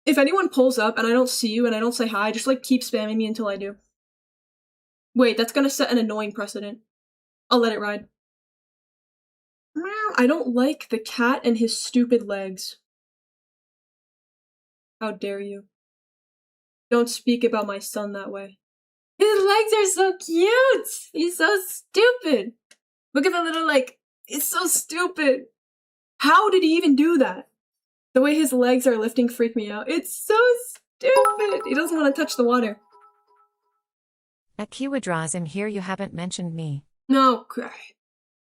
If anyone pulls up and I don't see you and I don't say hi, just, like, keep spamming me until I do. Wait, that's gonna set an annoying precedent. I'll let it ride. I don't like the cat and his stupid legs. How dare you. Don't speak about my son that way. His legs are so cute! He's so stupid! Look at the little, like, it's so stupid! How did he even do that? The way his legs are lifting freak me out. It's so stupid! He doesn't want to touch the water. Akiwa draws him here, you haven't mentioned me. Okay.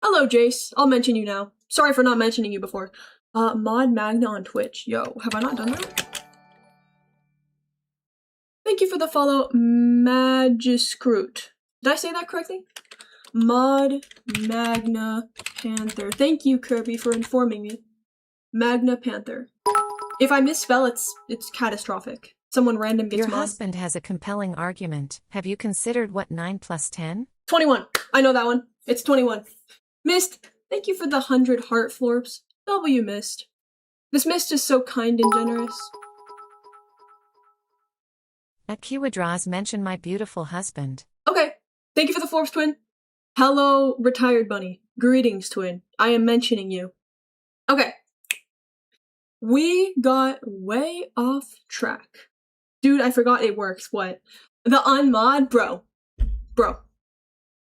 Hello, Jace. I'll mention you now. Sorry for not mentioning you before. Mod Magna on Twitch. Yo, have I not done that? Thank you for the follow, Magiscrute. Did I say that correctly? Mod Magna Panther. Thank you, Kirby, for informing me. Magna Panther. If I misspell, it's catastrophic. Someone random gets Your mod. husband has a compelling argument. Have you considered what 9 plus 10? 21. I know that one. It's 21. Mist, thank you for the 100 heart florps. W Mist. This Mist is so kind and generous. Akiwa draws mention my beautiful husband. Okay. Thank you for the florps, twin. Hello, retired bunny. Greetings, twin. I am mentioning you. Okay. We got way off track. Dude, I forgot it works. What? The unmod? Bro.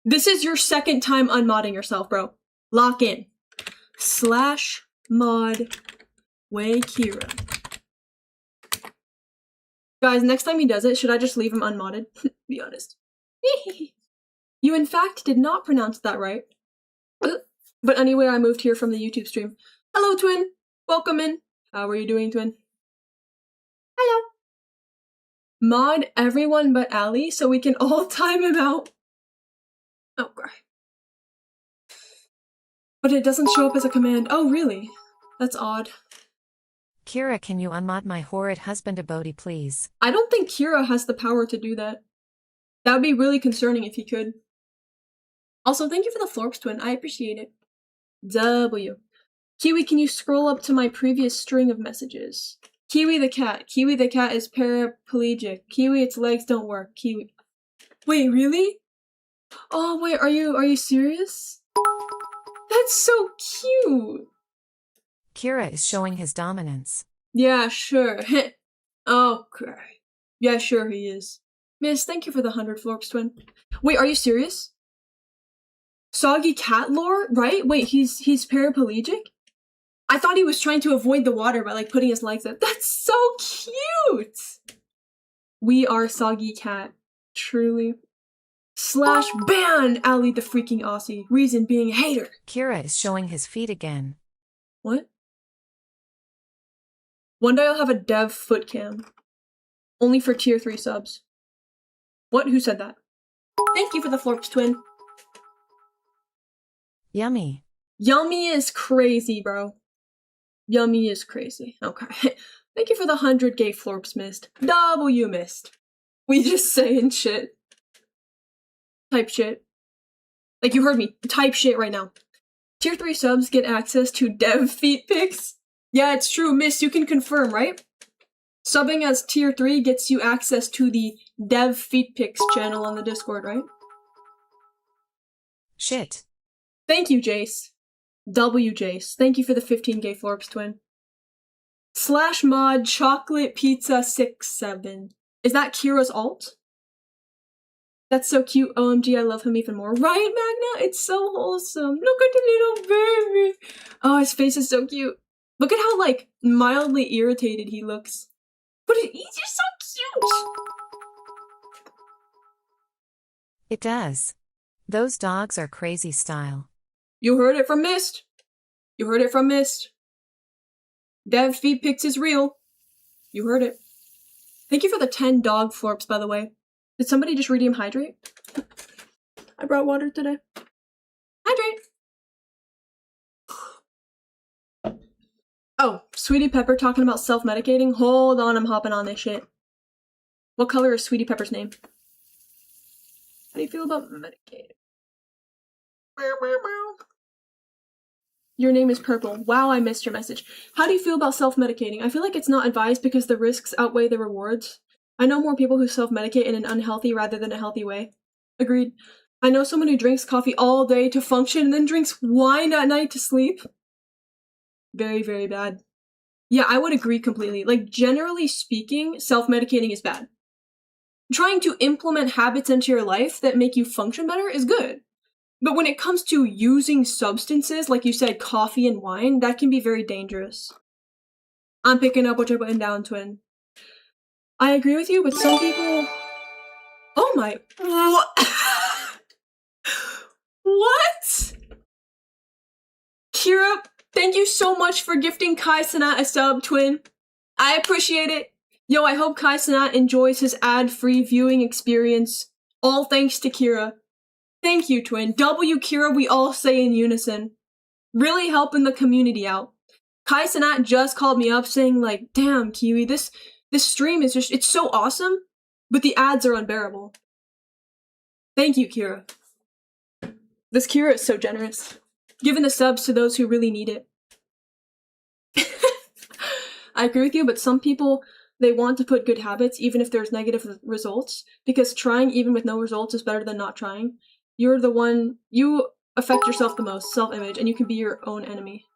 This is your second time unmodding yourself, bro. Lock in. /mod way Kira. Guys, next time he does it, should I just leave him unmodded? Be honest. You in fact did not pronounce that right. But anyway, I moved here from the YouTube stream. Hello, twin. Welcome in. How are you doing, twin? Hello. Mod everyone but Ali so we can all time him out. Okay. But it doesn't show up as a command. Oh, really? That's odd. Kira, can you unmod my horrid husband Abodi, please? I don't think Kira has the power to do that. That would be really concerning if he could. Also, thank you for the florps, twin. I appreciate it. W. Kiwi, can you scroll up to my previous string of messages? Kiwi the cat. Kiwi the cat is paraplegic. Kiwi, its legs don't work. Kiwi. Wait, really? Oh, wait, are you serious? That's so cute. Kira is showing his dominance. Yeah, sure. Okay. Yeah, sure he is. Miss, thank you for the 100 florps, twin. Wait, are you serious? Soggy cat lore? Right? Wait, he's paraplegic? I thought he was trying to avoid the water by, like, putting his legs up. That's so cute! We are Soggy Cat. Truly. /ban Ali the freaking Aussie. Reason being hater. Kira is showing his feet again. What? One day I'll have a dev foot cam. Only for tier 3 subs. What? Who said that? Thank you for the florps, twin. Yummy. Yummy is crazy, bro. Yummy is crazy. Okay. Thank you for the 100 gay florps, Mist. W Mist. We just saying shit. Type shit. Like, you heard me. Type shit right now. Tier 3 subs get access to dev feet pics. Yeah, it's true, Mist. You can confirm, right? Subbing as tier 3 gets you access to the dev feet pics channel on the Discord, right? Shit. Thank you, Jace. W Jace. Thank you for the 15 gay florps, twin. /mod chocolate pizza 67. Is that Kira's alt? That's so cute. OMG, I love him even more. Right, Magna? It's so wholesome. Look at the little baby. Oh, his face is so cute. Look at how, like, mildly irritated he looks. But he's just so cute. It does. Those dogs are crazy style. You heard it from Mist. You heard it from Mist. Dev feed pics is real. You heard it. Thank you for the 10 dog florps, by the way. Did somebody just redeem hydrate? I brought water today. Hydrate! Oh, Sweetie Pepper talking about self-medicating? Hold on, I'm hopping on this shit. What color is Sweetie Pepper's name? How do you feel about medicating? Your name is Purple. Wow, I missed your message. How do you feel about self-medicating? I feel like it's not advised because the risks outweigh the rewards. I know more people who self-medicate in an unhealthy rather than a healthy way. Agreed. I know someone who drinks coffee all day to function and then drinks wine at night to sleep. Very, very bad. Yeah, I would agree completely. Like, generally speaking, self-medicating is bad. Trying to implement habits into your life that make you function better is good. But when it comes to using substances, like you said, coffee and wine, that can be very dangerous. I'm picking up what you're putting down, twin. I agree with you, but some people... Oh am I? What? What? Kira, thank you so much for gifting Kai Sanat a sub, twin. I appreciate it. Yo, I hope Kai Sanat enjoys his ad-free viewing experience. All thanks to Kira. Thank you, twin. W Kira, we all say in unison. Really helping the community out. Kai Sanat just called me up saying like, damn, Kiwi, this stream is just, it's so awesome, but the ads are unbearable. Thank you, Kira. This Kira is so generous. Giving the subs to those who really need it. I agree with you, but some people, they want to put good habits even if there's negative results, because trying even with no results is better than not trying. You're the one, you affect yourself the most, self-image, and you can be your own enemy.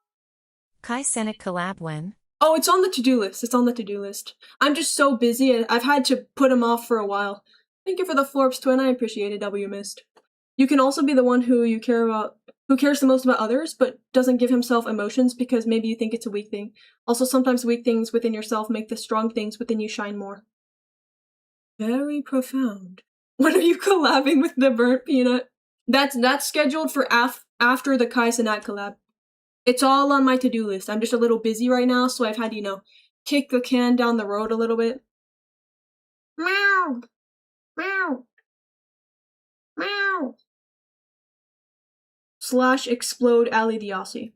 Kai Cenat collab when? Oh, it's on the to-do list. It's on the to-do list. I'm just so busy, and I've had to put him off for a while. Thank you for the Forbes twin. I appreciate it, W missed. You can also be the one who you care about, who cares the most about others, but doesn't give himself emotions because maybe you think it's a weak thing. Also, sometimes weak things within yourself make the strong things within you shine more. Very profound. When are you collabing with the burnt peanut? That's scheduled for after the Kai Cenat collab. It's all on my to-do list. I'm just a little busy right now, so I've had, kick the can down the road a little bit. Meow! Meow! Meow! / explode Ali Diasi.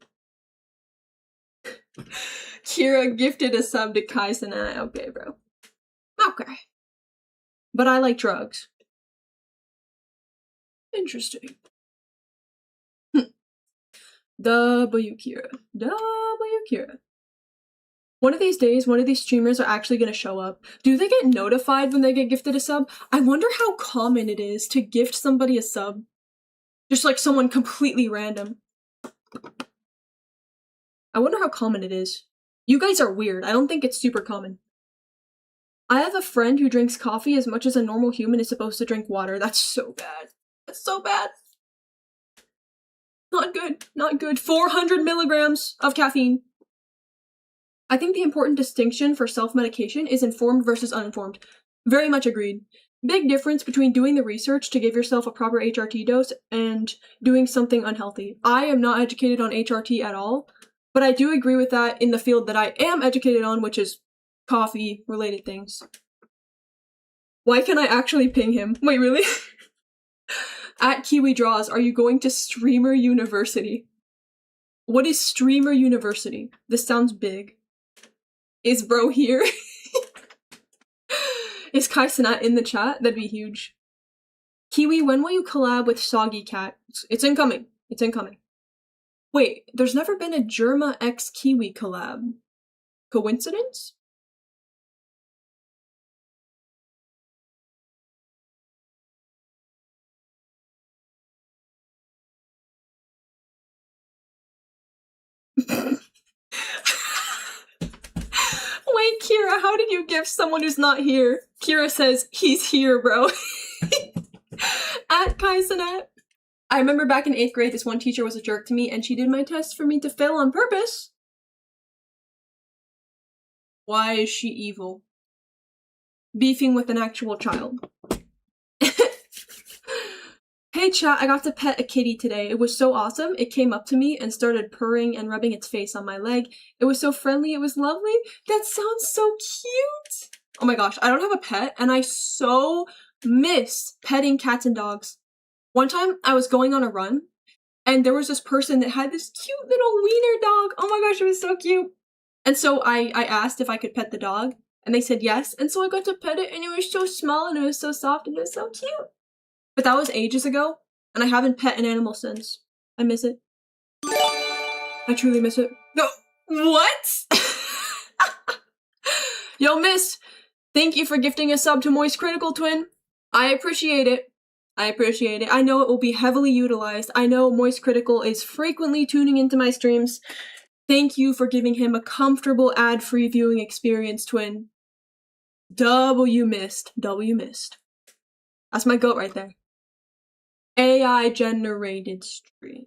Kira gifted a sub to Kai Cenat. Okay, bro. Okay. But I like drugs. Interesting. W Kira. W Kira. One of these days, one of these streamers are actually gonna show up. Do they get notified when they get gifted a sub? I wonder how common it is to gift somebody a sub. Just like someone completely random. I wonder how common it is. You guys are weird. I don't think it's super common. I have a friend who drinks coffee as much as a normal human is supposed to drink water. That's so bad. That's so bad. Not good. Not good. 400 milligrams of caffeine. I think the important distinction for self-medication is informed versus uninformed. Very much agreed. Big difference between doing the research to give yourself a proper HRT dose and doing something unhealthy. I am not educated on HRT at all, but I do agree with that in the field that I am educated on, which is coffee-related things. Why can't I actually ping him? Wait, really? At Kiwi Draws, are you going to Streamer University? What is Streamer University? This sounds big. Is bro here? Is Kai Cenat in the chat? That'd be huge. Kiwi, when will you collab with Soggy Cat? It's incoming. It's incoming. Wait, there's never been a Germa x Kiwi collab. Coincidence? Wait, Kira, how did you gift someone who's not here? Kira says, he's here, bro. At Kai Cenat. I remember back in 8th grade, this one teacher was a jerk to me, and she did my test for me to fail on purpose. Why is she evil? Beefing with an actual child. Hey chat, I got to pet a kitty today. It was so awesome. It came up to me and started purring and rubbing its face on my leg. It was so friendly. It was lovely. That sounds so cute. Oh my gosh, I don't have a pet and I so miss petting cats and dogs. One time I was going on a run and there was this person that had this cute little wiener dog. Oh my gosh, it was so cute. And so I asked if I could pet the dog and they said yes. And so I got to pet it and it was so small and it was so soft and it was so cute. But that was ages ago, and I haven't pet an animal since. I miss it. I truly miss it. No, what? Yo, miss, thank you for gifting a sub to Moist Critical Twin. I appreciate it. I appreciate it. I know it will be heavily utilized. I know Moist Critical is frequently tuning into my streams. Thank you for giving him a comfortable ad-free viewing experience, Twin. W missed. W missed. That's my goat right there. AI generated stream.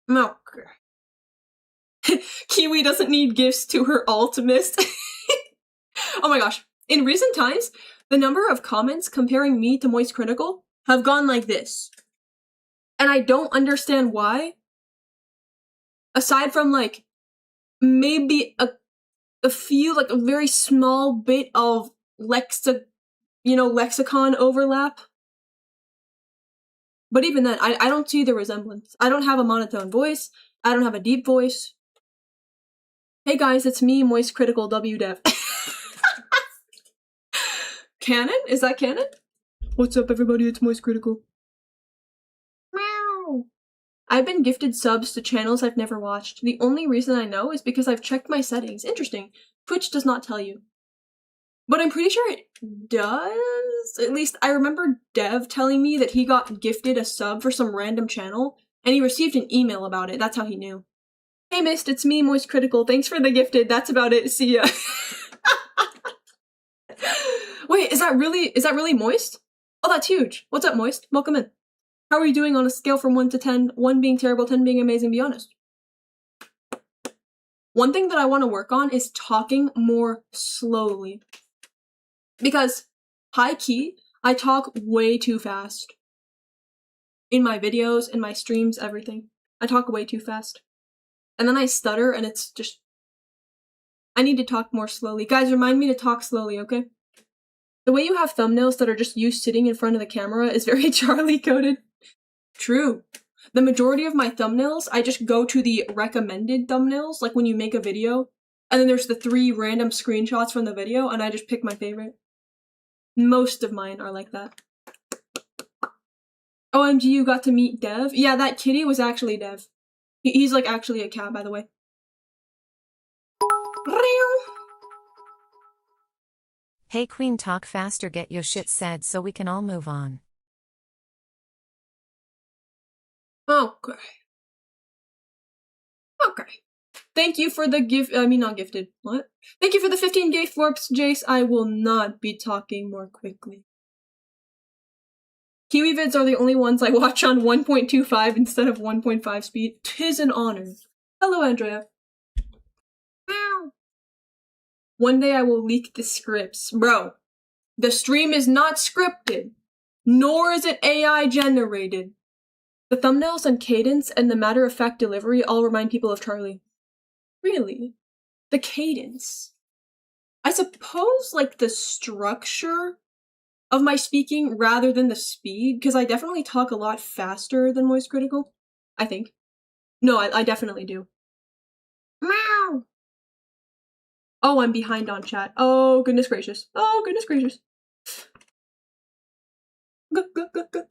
Okay. Kiwi doesn't need gifts to her ultimist. Oh my gosh. In recent times, the number of comments comparing me to Moist Critical have gone like this. And I don't understand why. Aside from, like, maybe a few, like, a very small bit of lexicon overlap. But even then, I don't see the resemblance. I don't have a monotone voice. I don't have a deep voice. Hey guys, it's me, Moist Critical WDev. Canon? Is that canon? What's up, everybody? It's Moist Critical. Meow. I've been gifted subs to channels I've never watched. The only reason I know is because I've checked my settings. Interesting. Twitch does not tell you. But I'm pretty sure it does. At least I remember Dev telling me that he got gifted a sub for some random channel, and he received an email about it. That's how he knew. Hey Mist, it's me, Moist Critical. Thanks for the gifted. That's about it. See ya. Wait, is that really Moist? Oh, that's huge. What's up, Moist? Welcome in. How are you doing on a scale from 1 to 10? 1 being terrible, 10 being amazing, be honest. One thing that I want to work on is talking more slowly. Because, high key, I talk way too fast. In my videos, in my streams, everything. I talk way too fast. And then I stutter, and it's just... I need to talk more slowly. Guys, remind me to talk slowly, okay? The way you have thumbnails that are just you sitting in front of the camera is very Charlie-coded. True. The majority of my thumbnails, I just go to the recommended thumbnails, like when you make a video, and then there's the 3 random screenshots from the video, and I just pick my favorite. Most of mine are like that. OMG, you got to meet Dev? Yeah, that kitty was actually Dev. He's like actually a cat, by the way. Hey Queen, talk faster, get your shit said so we can all move on. Okay. Okay. Thank you for the not gifted. What? Thank you for the 15 gay florps, Jace. I will not be talking more quickly. Kiwi vids are the only ones I watch on 1.25 instead of 1.5 speed. 'Tis an honor. Hello, Andrea. Meow. One day I will leak the scripts. Bro, the stream is not scripted, nor is it AI generated. The thumbnails and cadence and the matter-of-fact delivery all remind people of Charlie. Really? The cadence. I suppose, like, the structure of my speaking rather than the speed, because I definitely talk a lot faster than Moist Critical. I think. No, I definitely do. Meow! Oh, I'm behind on chat. Oh, goodness gracious. Oh, goodness gracious.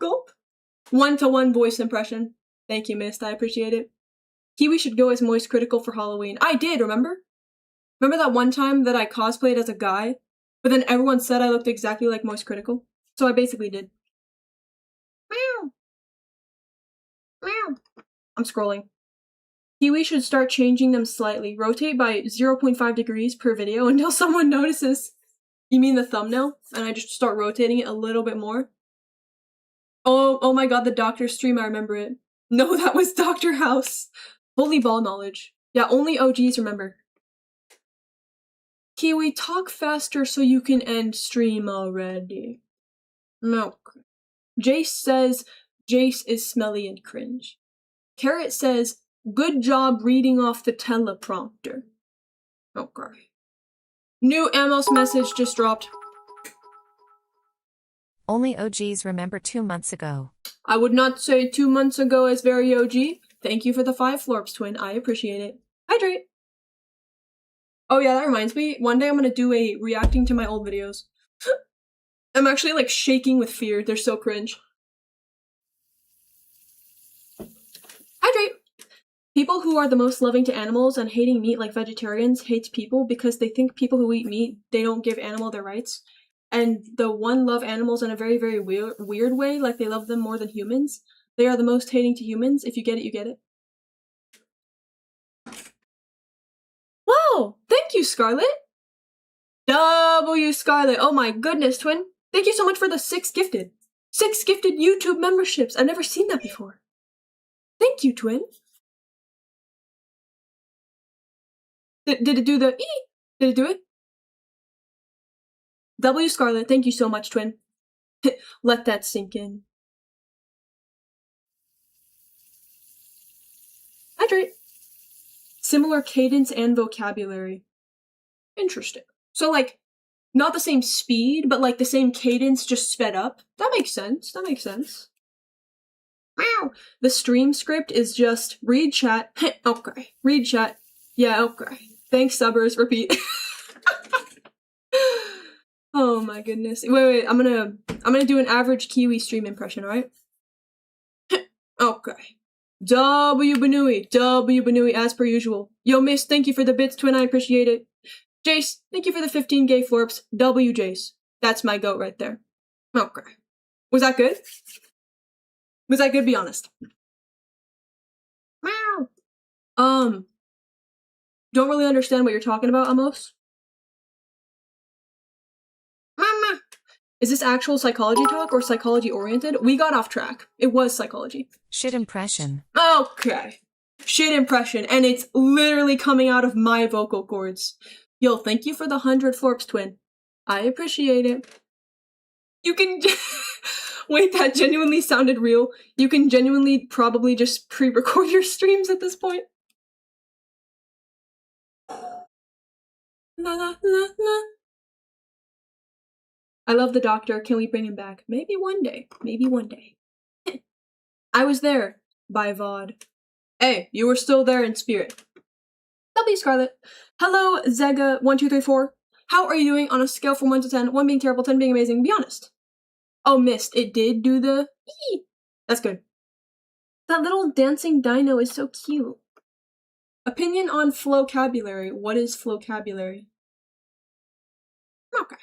Gulp. 1-to-1 voice impression. Thank you, Mist. I appreciate it. Kiwi should go as Moist Critical for Halloween. I did, remember? Remember that one time that I cosplayed as a guy, but then everyone said I looked exactly like Moist Critical? So I basically did. Meow. Meow. I'm scrolling. Kiwi should start changing them slightly. Rotate by 0.5 degrees per video until someone notices. You mean the thumbnail? And I just start rotating it a little bit more? Oh my god, the Doctor stream, I remember it. No, that was Dr. House. Holy ball knowledge. Yeah, only OGs remember. Kiwi, talk faster so you can end stream already. No. Jace says, Jace is smelly and cringe. Carrot says, good job reading off the teleprompter. Okay. New Amos message just dropped. Only OGs remember 2 months ago. I would not say 2 months ago as very OG. Thank you for the 5 florps, twin. I appreciate it. Hydrate! Oh yeah, that reminds me. One day I'm gonna do a reacting to my old videos. I'm actually like shaking with fear. They're so cringe. Hydrate! People who are the most loving to animals and hating meat like vegetarians hate people because they think people who eat meat, they don't give animal their rights. And the one love animals in a very, very weird way, like they love them more than humans. They are the most hating to humans. If you get it, you get it. Whoa! Thank you, Scarlet! W Scarlet. Oh my goodness, twin. Thank you so much for the 6 gifted. 6 gifted YouTube memberships. I've never seen that before. Thank you, twin. Did it do the ee? Did it do it? W Scarlet, thank you so much, twin. Let that sink in. Hydrate. Similar cadence and vocabulary. Interesting. So, like, not the same speed, but, like, the same cadence, just sped up. That makes sense. That makes sense. Meow. The stream script is just read chat. Okay. Read chat. Yeah, okay. Thanks, subbers. Repeat. Oh my goodness. Wait. I'm gonna do an average Kiwi stream impression, alright? Okay. W Banui, as per usual. Yo, miss, thank you for the bits, twin, I appreciate it. Jace, thank you for the 15 gay florps. W Jace. That's my goat right there. Okay. Was that good? Was that good? Be honest. Meow. Don't really understand what you're talking about, Amos. Mama. Is this actual psychology talk or psychology oriented? We got off track. It was psychology. Shit impression. Okay. Shit impression, and it's literally coming out of my vocal cords. Yo, thank you for the 100 florps, twin. I appreciate it. You can... Wait, that genuinely sounded real. You can genuinely probably just pre-record your streams at this point. La, la, la, la. I love the doctor. Can we bring him back? Maybe one day. Maybe one day. I was there. By VOD. Hey, you were still there in spirit. W Scarlet. Hello, Zega1234. How are you doing on a scale from 1 to 10? 1 being terrible, 10 being amazing. Be honest. Oh, missed. It did do the... Eee. That's good. That little dancing dino is so cute. Opinion on flocabulary. What is flocabulary? Okay.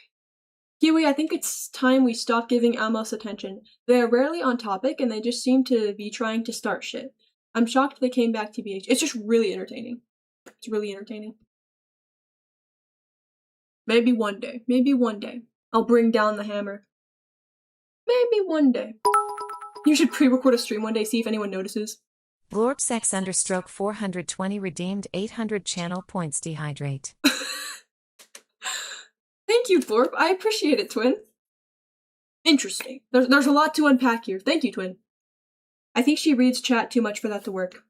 Kiwi, I think it's time we stop giving Amos attention. They are rarely on topic, and they just seem to be trying to start shit. I'm shocked they came back TBH. It's just really entertaining. It's really entertaining. Maybe one day. Maybe one day. I'll bring down the hammer. Maybe one day. You should pre-record a stream one day, see if anyone notices. Blorpsex _420 redeemed 800 channel points dehydrate. Thank you, Blorp. I appreciate it, twin. Interesting. There's a lot to unpack here. Thank you, twin. I think she reads chat too much for that to work.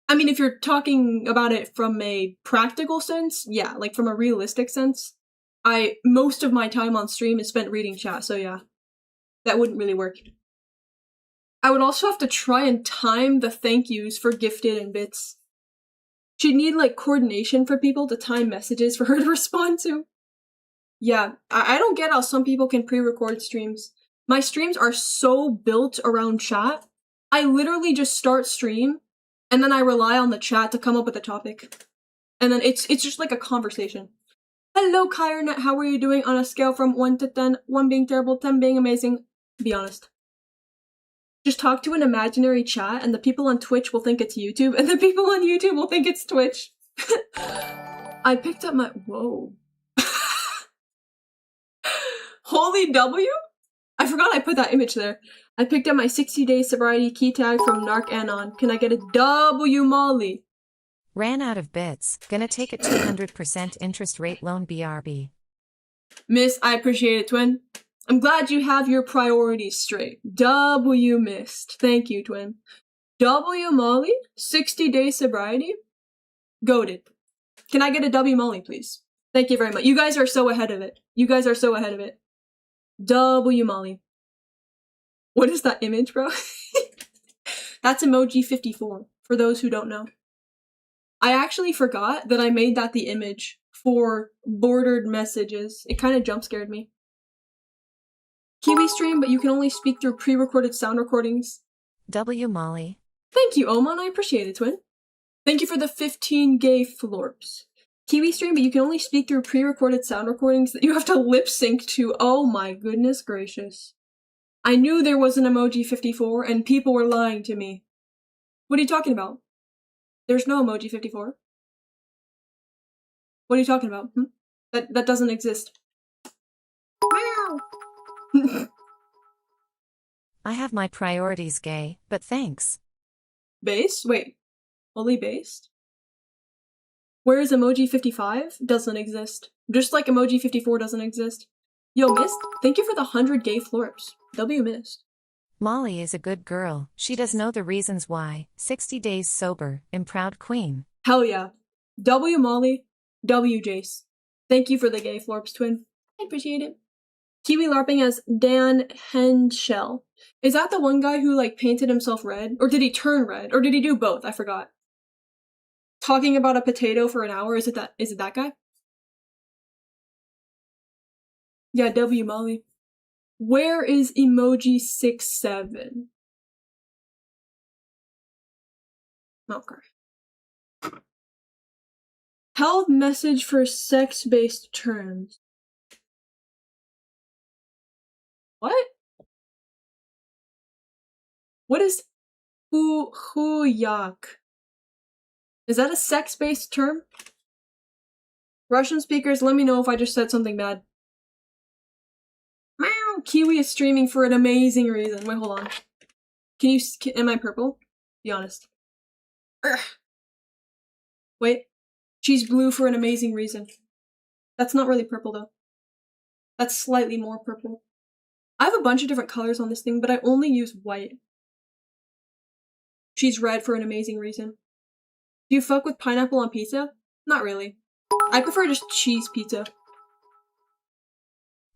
I mean, if you're talking about it from a practical sense, yeah, like from a realistic sense, most of my time on stream is spent reading chat, so yeah. That wouldn't really work. I would also have to try and time the thank yous for gifted and bits. She'd need, like, coordination for people to time messages for her to respond to. Yeah, I don't get how some people can pre-record streams. My streams are so built around chat. I literally just start stream, and then I rely on the chat to come up with a topic. And then it's just like a conversation. Hello, KyreNet, how are you doing on a scale from 1 to 10? 1 being terrible, 10 being amazing. Be honest. Just talk to an imaginary chat, and the people on Twitch will think it's YouTube, and the people on YouTube will think it's Twitch. I picked up my... Whoa. Holy W? I forgot I put that image there. I picked up my 60-day sobriety key tag from Narc Anon. Can I get a W, Molly? Ran out of bits. Gonna take a 200% interest rate loan BRB. Miss, I appreciate it, twin. I'm glad you have your priorities straight. W missed. Thank you, twin. W Molly? 60-day sobriety? Goated. Can I get a W Molly, please? Thank you very much. You guys are so ahead of it. You guys are so ahead of it. W Molly. What is that image, bro? That's emoji 54, for those who don't know. I actually forgot that I made that the image for bordered messages. It kind of jump scared me. Kiwi stream, but you can only speak through pre-recorded sound recordings. W Molly. Thank you, Oman. I appreciate it, twin. Thank you for the 15 gay florps. Kiwi stream, but you can only speak through pre-recorded sound recordings that you have to lip sync to. Oh my goodness gracious. I knew there was an emoji 54 and people were lying to me. What are you talking about? There's no emoji 54. What are you talking about? That doesn't exist. Meow. I have my priorities gay, but thanks. Base? Wait. Fully based? Whereas emoji 55 doesn't exist. Just like emoji 54 doesn't exist. Yo, Mist, thank you for the 100 gay florps. W Mist. Molly is a good girl, she does know the reasons why. 60 days sober, in proud queen. Hell yeah. W Molly, W Jace. Thank you for the gay florps, twin. I appreciate it. Kiwi LARPing as Dan Henschel. Is that the one guy who, like, painted himself red? Or did he turn red? Or did he do both? I forgot. Talking about a potato for an hour, is it that guy? Yeah, W Molly. Where is emoji 67? Okay. Health message for sex-based terms. What? What is huyak? Is that a sex-based term? Russian speakers, let me know if I just said something bad. Meow! Kiwi is streaming for an amazing reason. Wait, hold on. Am I purple? Be honest. Urgh. Wait. She's blue for an amazing reason. That's not really purple, though. That's slightly more purple. I have a bunch of different colors on this thing, but I only use white. She's red for an amazing reason. Do you fuck with pineapple on pizza? Not really. I prefer just cheese pizza.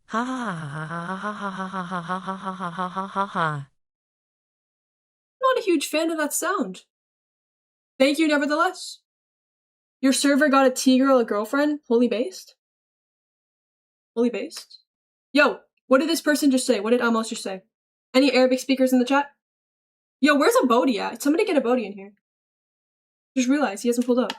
Ha ha ha ha ha ha ha ha ha ha ha ha ha ha ha. Not a huge fan of that sound. Thank you nevertheless. Your server got a T-girl a girlfriend? Holy based? Holy based? Yo, what did this person just say? What did Amos just say? Any Arabic speakers in the chat? Yo, where's a Bodhi at? Somebody get a Bodhi in here. Just realized he hasn't pulled up.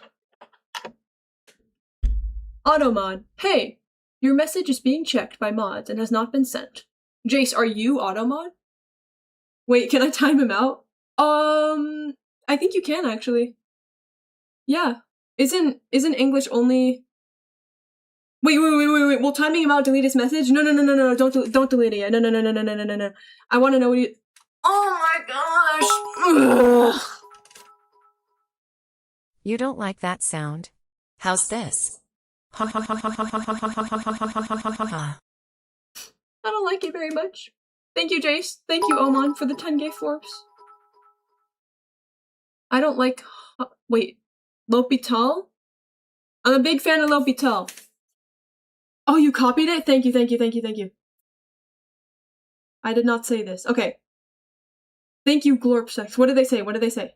Automod. Hey, your message is being checked by mods and has not been sent. Jace, are you Automod? Wait, can I time him out? I think you can actually. Yeah. Isn't English only... Wait. Will timing him out delete his message? No, don't delete it yet. No. I want to know what he... Oh my gosh! Ugh. You don't like that sound? How's this? Ha ha ha ha ha ha ha ha ha ha. I don't like it very much. Thank you, Jace. Thank you, Oman, for the 10 gay forks. I don't like... Wait. L'Hopital? I'm a big fan of L'Hopital. Oh, you copied it? Thank you. I did not say this. Okay. Thank you, Glorpsex. What did they say? What did they say?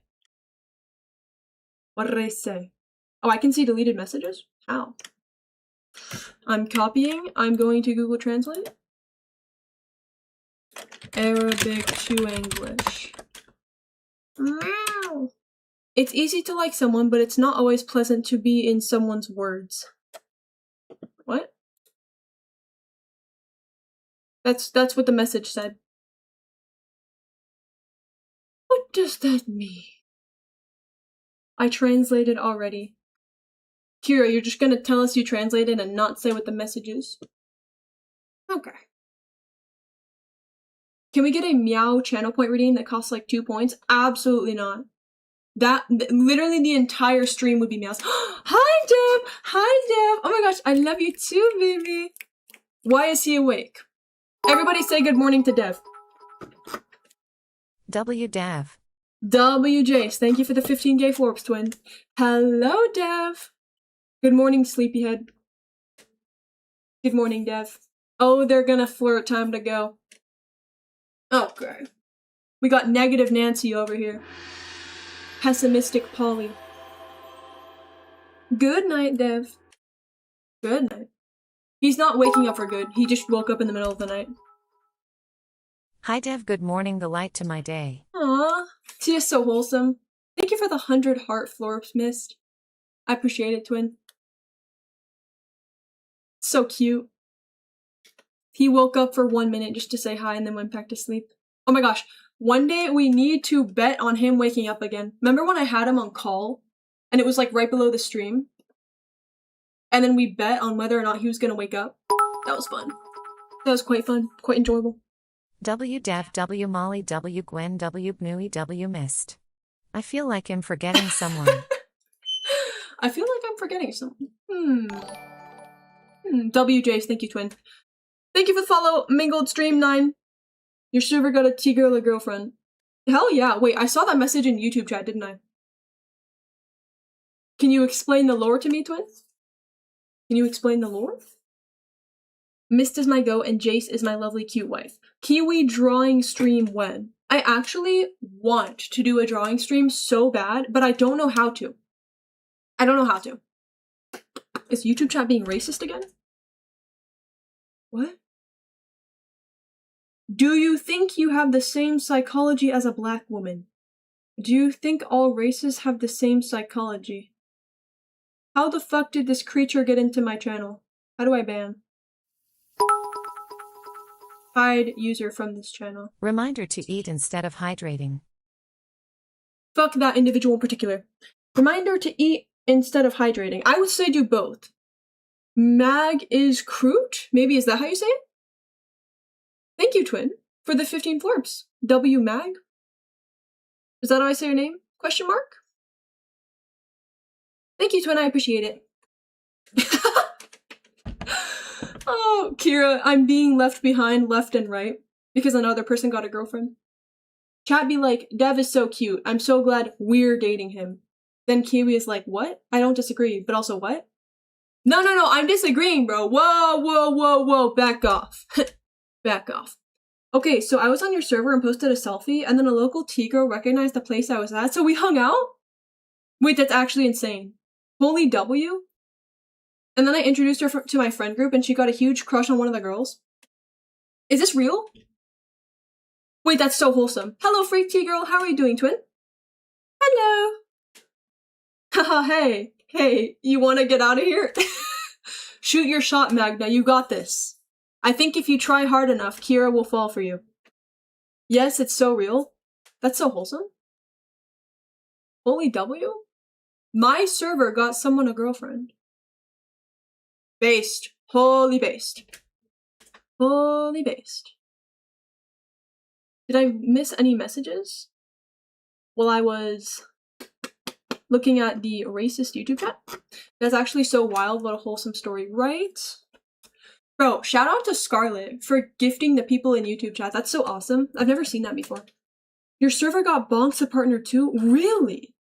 Oh, I can see deleted messages? How? I'm copying. I'm going to Google Translate. Arabic to English. Meow. It's easy to like someone, but it's not always pleasant to be in someone's words. What? That's what the message said. What does that mean? I translated already. Kira, you're just gonna tell us you translated and not say what the message is? Okay. Can we get a meow channel point redeem that costs like 2 points? Absolutely not. Literally the entire stream would be meows. Hi, Dev! Oh my gosh, I love you too, baby! Why is he awake? Everybody say good morning to Dev. W Dev. W Jace, thank you for the 15 gay florps, twin. Hello, Dev. Good morning, sleepyhead. Good morning, Dev. Oh, they're gonna flirt. Time to go. Okay. We got negative Nancy over here. Pessimistic Polly. Good night, Dev. Good night. He's not waking up for good. He just woke up in the middle of the night. Hi, Dev. Good morning, the light to my day. Aww. She is so wholesome. Thank you for the 100 heart florps, Mist. I appreciate it, twin. So cute. He woke up for 1 minute just to say hi and then went back to sleep. Oh my gosh. One day we need to bet on him waking up again. Remember when I had him on call? And it was like right below the stream? And then we bet on whether or not he was gonna wake up? That was fun. That was quite fun. Quite enjoyable. W Dev, W Molly, W Gwen, W Bnui, W Mist. I feel like I'm forgetting someone. I feel like I'm forgetting someone. W Jace, thank you, twin. Thank you for the follow, Mingled Stream 9. Your server got a T-girl or girlfriend. Hell yeah. Wait, I saw that message in YouTube chat, didn't I? Can you explain the lore to me, twins? Can you explain the lore? Mist is my goat and Jace is my lovely cute wife. Kiwi drawing stream when? I actually want to do a drawing stream so bad, but I don't know how to. I don't know how to. Is YouTube chat being racist again? What? Do you think you have the same psychology as a black woman? Do you think all races have the same psychology? How the fuck did this creature get into my channel? How do I ban? Hide user from this channel. Reminder to eat instead of hydrating. Fuck that individual in particular. Reminder to eat instead of hydrating. I would say do both. Mag is Kroot? Maybe is that how you say it? Thank you, Twin, for the 15 florps. W Mag? Is that how I say your name? Question mark? Thank you, Twin, I appreciate it. Oh, Kira, I'm being left behind left and right because another person got a girlfriend. Chat be like, Dev is so cute. I'm so glad we're dating him. Then Kiwi is like, what? I don't disagree, but also what? No, I'm disagreeing, bro. Whoa. Back off. Back off. Okay, so I was on your server and posted a selfie, and then a local T-girl recognized the place I was at, so we hung out? Wait, that's actually insane. Holy W? And then I introduced her to my friend group, and she got a huge crush on one of the girls. Is this real? Wait, that's so wholesome. Hello, Freak T-girl. How are you doing, twin? Hello. Haha, hey, you want to get out of here? Shoot your shot, Magna. You got this. I think if you try hard enough, Kira will fall for you. Yes, it's so real. That's so wholesome. Holy W? My server got someone a girlfriend. Based. Holy based. Holy based. Did I miss any messages while I was looking at the racist YouTube chat? That's actually so wild. What a wholesome story, right? Bro, shout out to Scarlet for gifting the people in YouTube chat. That's so awesome. I've never seen that before. Your server got Bonks a partner too? Really?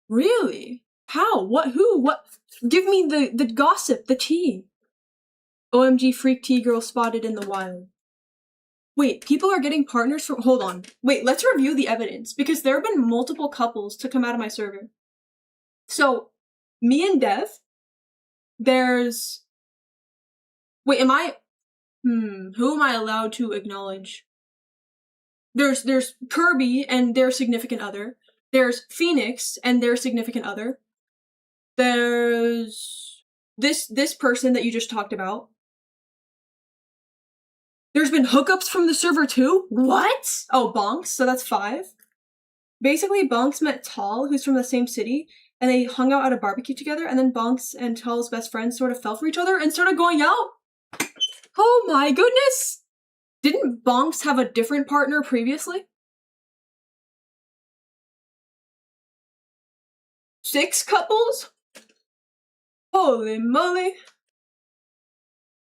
Really? How? What? Who? What? Give me the gossip, the tea. OMG Freak T-girl spotted in the wild. Wait, people are getting partners from- hold on. Wait, let's review the evidence, because there have been multiple couples to come out of my server. So, me and Dev, there's- wait, am I- who am I allowed to acknowledge? There's Kirby and their significant other. There's Phoenix and their significant other. There's this person that you just talked about. There's been hookups from the server too? What? Oh, Bonks, so that's 5. Basically, Bonks met Tall, who's from the same city, and they hung out at a barbecue together, and then Bonks and Tall's best friend sort of fell for each other and started going out. Oh my goodness! Didn't Bonks have a different partner previously? 6 couples? Holy moly.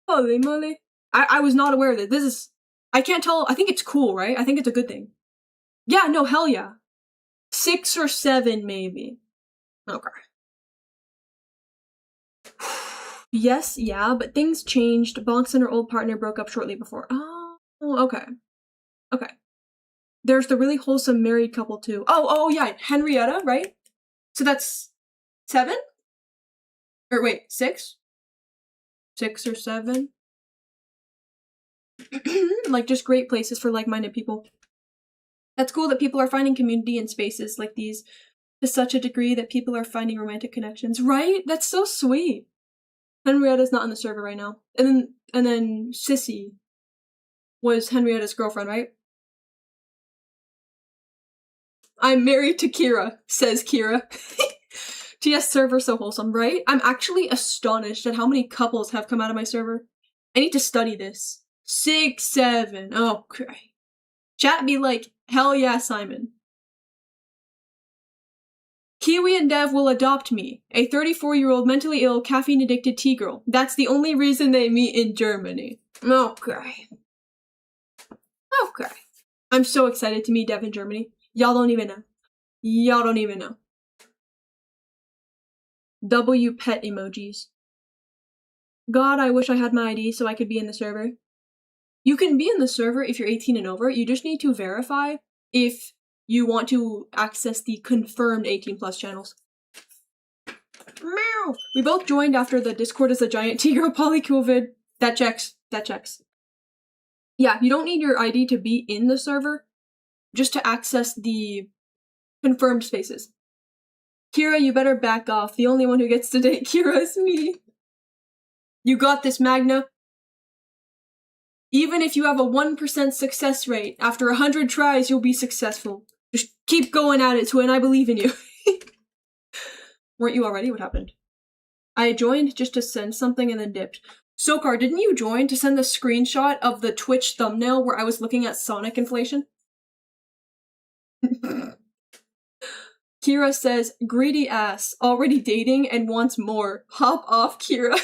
Holy moly. I was not aware of this. This is- I can't tell- I think it's cool, right? I think it's a good thing. Yeah, no, hell yeah. 6 or 7, maybe. Okay. Yes, yeah, but things changed. Bonks and her old partner broke up shortly before. Oh, okay. Okay. There's the really wholesome married couple too. Oh, yeah, Henrietta, right? So that's 7? Or wait, 6? 6 or 7? Like, just great places for like-minded people. That's cool that people are finding community in spaces like these to such a degree that people are finding romantic connections, right? That's so sweet. Henrietta's not on the server right now. And then Sissy was Henrietta's girlfriend, right? I'm married to Kira, says Kira. TS server so wholesome, right? I'm actually astonished at how many couples have come out of my server. I need to study this. 6, 7. Oh, okay. Chat be like, hell yeah, Simon. Kiwi and Dev will adopt me, a 34-year-old mentally ill, caffeine-addicted tea girl. That's the only reason they meet in Germany. Okay. Okay. I'm so excited to meet Dev in Germany. Y'all don't even know. Y'all don't even know. W pet emojis. God, I wish I had my ID so I could be in the server. You can be in the server if you're 18 and over. You just need to verify if you want to access the confirmed 18 plus channels. Meow! We both joined after the Discord is a giant Tigro polycool vid. That checks. That checks. Yeah, you don't need your ID to be in the server, just to access the confirmed spaces. Kira, you better back off. The only one who gets to date Kira is me. You got this, Magna. Even if you have a 1% success rate, after 100 tries, you'll be successful. Just keep going at it, Twin. I believe in you. Weren't you already? What happened? I joined just to send something and then dipped. Sokar, didn't you join to send the screenshot of the Twitch thumbnail where I was looking at Sonic inflation? Kira says, greedy ass, already dating and wants more. Hop off, Kira.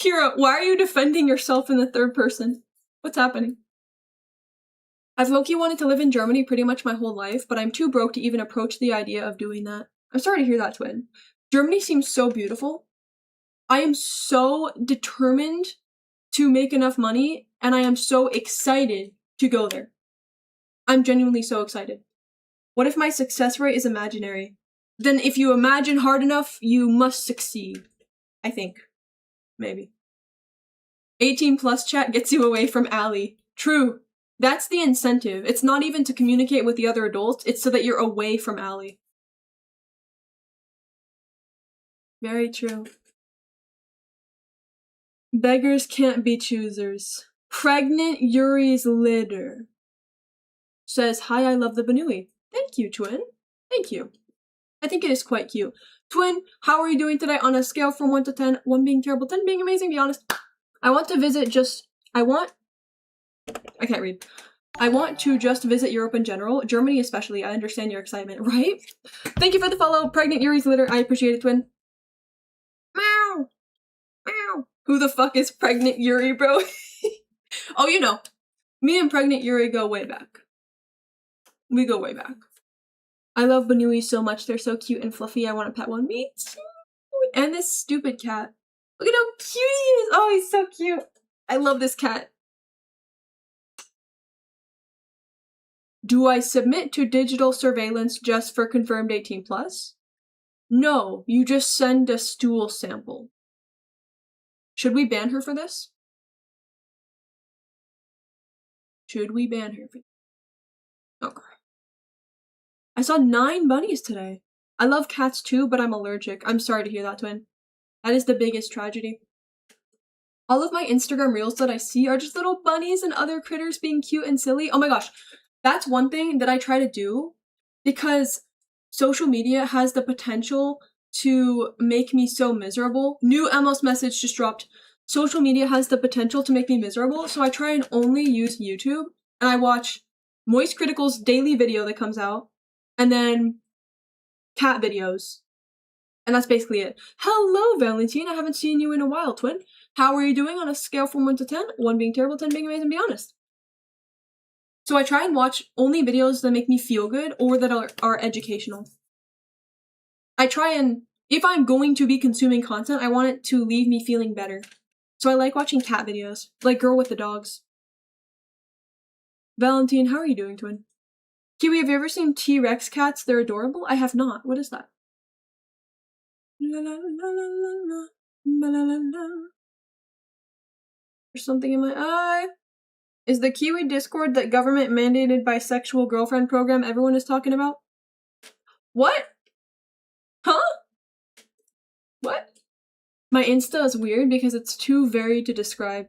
Kira, why are you defending yourself in the third person? What's happening? I've low-key wanted to live in Germany pretty much my whole life, but I'm too broke to even approach the idea of doing that. I'm sorry to hear that, Twin. Germany seems so beautiful. I am so determined to make enough money, and I am so excited to go there. I'm genuinely so excited. What if my success rate is imaginary? Then if you imagine hard enough, you must succeed. I think. Maybe. 18 plus chat gets you away from Allie. True. That's the incentive. It's not even to communicate with the other adults, it's so that you're away from Allie. Very true. Beggars can't be choosers. Pregnant Yuri's litter. Says, hi, I love the Banui. Thank you, Twin. Thank you. I think it is quite cute. Twin, how are you doing today on a scale from 1 to 10? 1 being terrible, 10 being amazing, be honest. I want to visit I can't read. I want to just visit Europe in general, Germany especially. I understand your excitement, right? Thank you for the follow, Pregnant Yuri's litter. I appreciate it, Twin. Meow! Meow! Who the fuck is Pregnant Yuri, bro? Oh, you know. Me and Pregnant Yuri go way back. We go way back. I love Banui so much. They're so cute and fluffy. I want to pet one. Me too. And this stupid cat. Look at how cute he is. Oh, he's so cute. I love this cat. Do I submit to digital surveillance just for confirmed 18 plus? No, you just send a stool sample. Should we ban her for this? Should we ban her for this? Okay. I saw 9 bunnies today. I love cats too, but I'm allergic. I'm sorry to hear that, Twin. That is the biggest tragedy. All of my Instagram reels that I see are just little bunnies and other critters being cute and silly. Oh my gosh. That's one thing that I try to do because social media has the potential to make me so miserable. New Emos message just dropped. Social media has the potential to make me miserable, so I try and only use YouTube, and I watch Moist Critical's daily video that comes out, and then cat videos. And that's basically it. Hello, Valentine. I haven't seen you in a while, Twin. How are you doing on a scale from 1 to 10? 1 being terrible, 10 being amazing, be honest. So I try and watch only videos that make me feel good or that are educational. I try and, if I'm going to be consuming content, I want it to leave me feeling better. So I like watching cat videos, like Girl with the Dogs. Valentine, how are you doing, Twin? Kiwi, have you ever seen T-Rex cats? They're adorable. I have not. What is that? La la la la la la la la la. There's something in my eye. Is the Kiwi Discord that government mandated bisexual girlfriend program everyone is talking about? What? Huh? What? My Insta is weird because it's too varied to describe.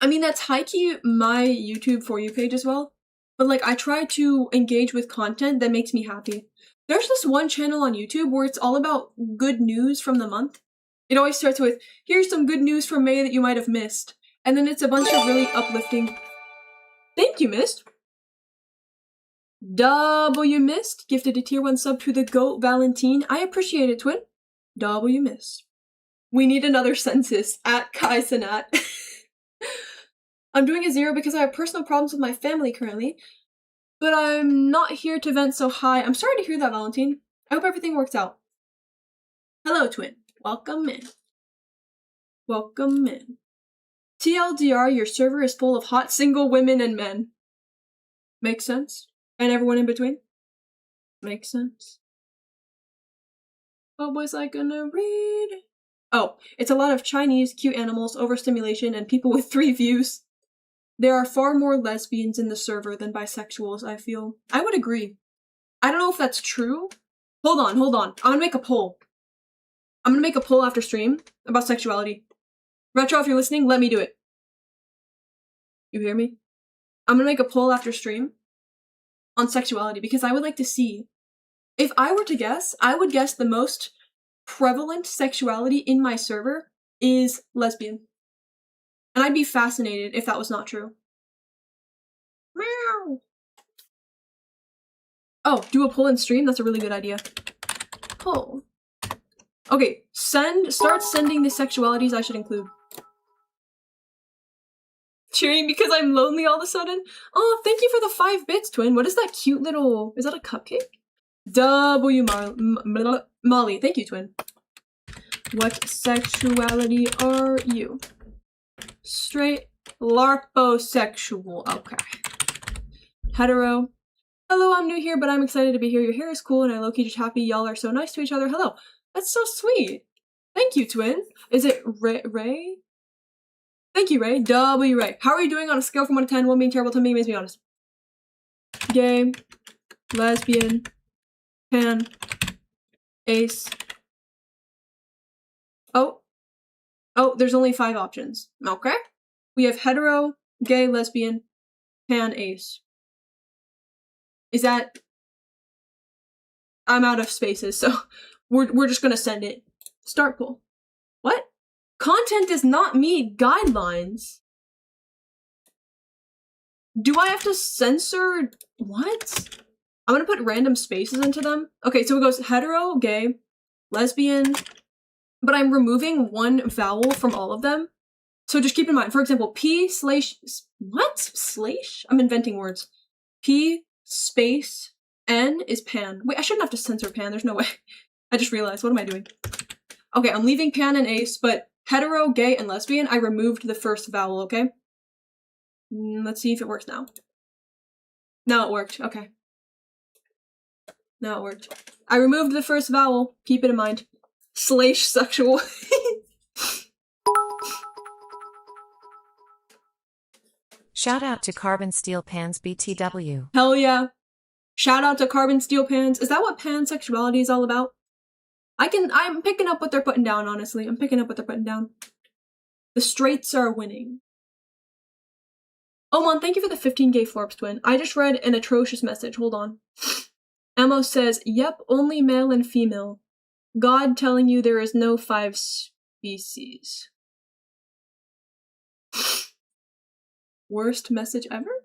I mean, that's high-key my YouTube For You page as well. But like, I try to engage with content that makes me happy. There's this one channel on YouTube where it's all about good news from the month. It always starts with, here's some good news from May that you might have missed. And then it's a bunch of really uplifting... Thank you, Mist. W Mist gifted a tier 1 sub to the GOAT Valentine. I appreciate it, twin. W Mist. We need another census at Kai Sanat. I'm doing a 0 because I have personal problems with my family currently, but I'm not here to vent so high. I'm sorry to hear that, Valentine. I hope everything works out. Hello, twin. Welcome in. Welcome in. TLDR, your server is full of hot single women and men. Makes sense? And everyone in between? Makes sense. What was I gonna read? Oh, it's a lot of Chinese, cute animals, overstimulation, and people with 3 views. There are far more lesbians in the server than bisexuals, I feel. I would agree. I don't know if that's true. Hold on. I'm gonna make a poll. I'm gonna make a poll after stream about sexuality. Retro, if you're listening, let me do it. You hear me? I'm gonna make a poll after stream on sexuality because I would like to see. If I were to guess, I would guess the most prevalent sexuality in my server is lesbian. And I'd be fascinated if that was not true. Meow. Oh, do a poll in stream? That's a really good idea. Poll. Okay, start sending the sexualities I should include. Cheering because I'm lonely all of a sudden? Oh, thank you for the 5 bits, twin. What is that cute little... Is that a cupcake? Molly, thank you, twin. What sexuality are you? Straight larposexual. Okay. Hetero. Hello, I'm new here, but I'm excited to be here. Your hair is cool, and I low-key just happy y'all are so nice to each other. Hello. That's so sweet. Thank you, twin. Is it Ray? Thank you, Ray. W Ray. How are you doing on a scale from 1 to 10? 1 being terrible, 10 being amazing, be honest. Gay. Lesbian. Pan. Ace. Oh, there's only 5 options. Okay. We have hetero, gay, lesbian, pan, ace. Is that... I'm out of spaces, so we're just gonna send it. Start poll. What? Content does not meet guidelines. Do I have to censor... What? I'm gonna put random spaces into them. Okay, so it goes hetero, gay, lesbian, but I'm removing 1 vowel from all of them. So just keep in mind, for example, P slash... What? Slash? I'm inventing words. P space N is pan. Wait, I shouldn't have to censor pan, there's no way. I just realized, what am I doing? Okay, I'm leaving pan and ace, but hetero, gay, and lesbian, I removed the first vowel, okay? Let's see if it works now. Now it worked, okay. Now it worked. I removed the first vowel, keep it in mind. Slash sexual. Shout out to Carbon Steel Pans BTW. Hell yeah. Shout out to Carbon Steel Pans. Is that what pansexuality is all about? I'm picking up what they're putting down, honestly. I'm picking up what they're putting down. The straights are winning. Oman, thank you for the 15 gay florps, twin. I just read an atrocious message. Hold on. Amos says, yep, only male and female. God telling you there is no 5 species. Worst message ever?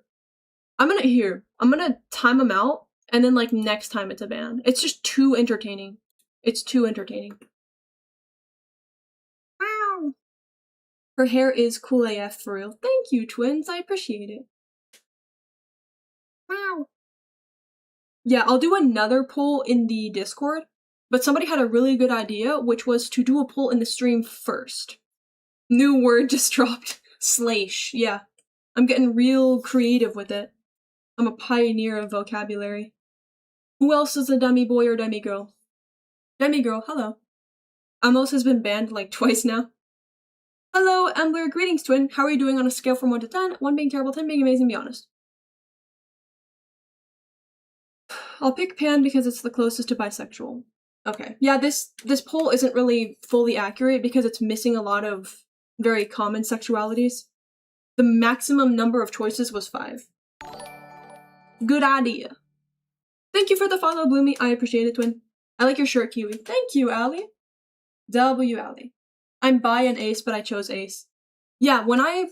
I'm gonna time them out, and then, like, next time it's a ban. It's just too entertaining. It's too entertaining. Wow. Her hair is cool AF for real. Thank you, twins. I appreciate it. Wow. Yeah, I'll do another poll in the Discord, but somebody had a really good idea, which was to do a poll in the stream first. New word just dropped. Slash. Yeah. I'm getting real creative with it. I'm a pioneer of vocabulary. Who else is a demi boy or demi girl? Demi girl, hello. Amos has been banned like twice now. Hello, Embler. Greetings, twin. How are you doing on a scale from 1 to 10? 1 being terrible, 10 being amazing, be honest. I'll pick pan because it's the closest to bisexual. Okay. Yeah, this poll isn't really fully accurate because it's missing a lot of very common sexualities. The maximum number of choices was 5. Good idea. Thank you for the follow, Bloomy. I appreciate it, twin. I like your shirt, Kiwi. Thank you, Allie. W, Allie. I'm bi and ace, but I chose ace. Yeah, when I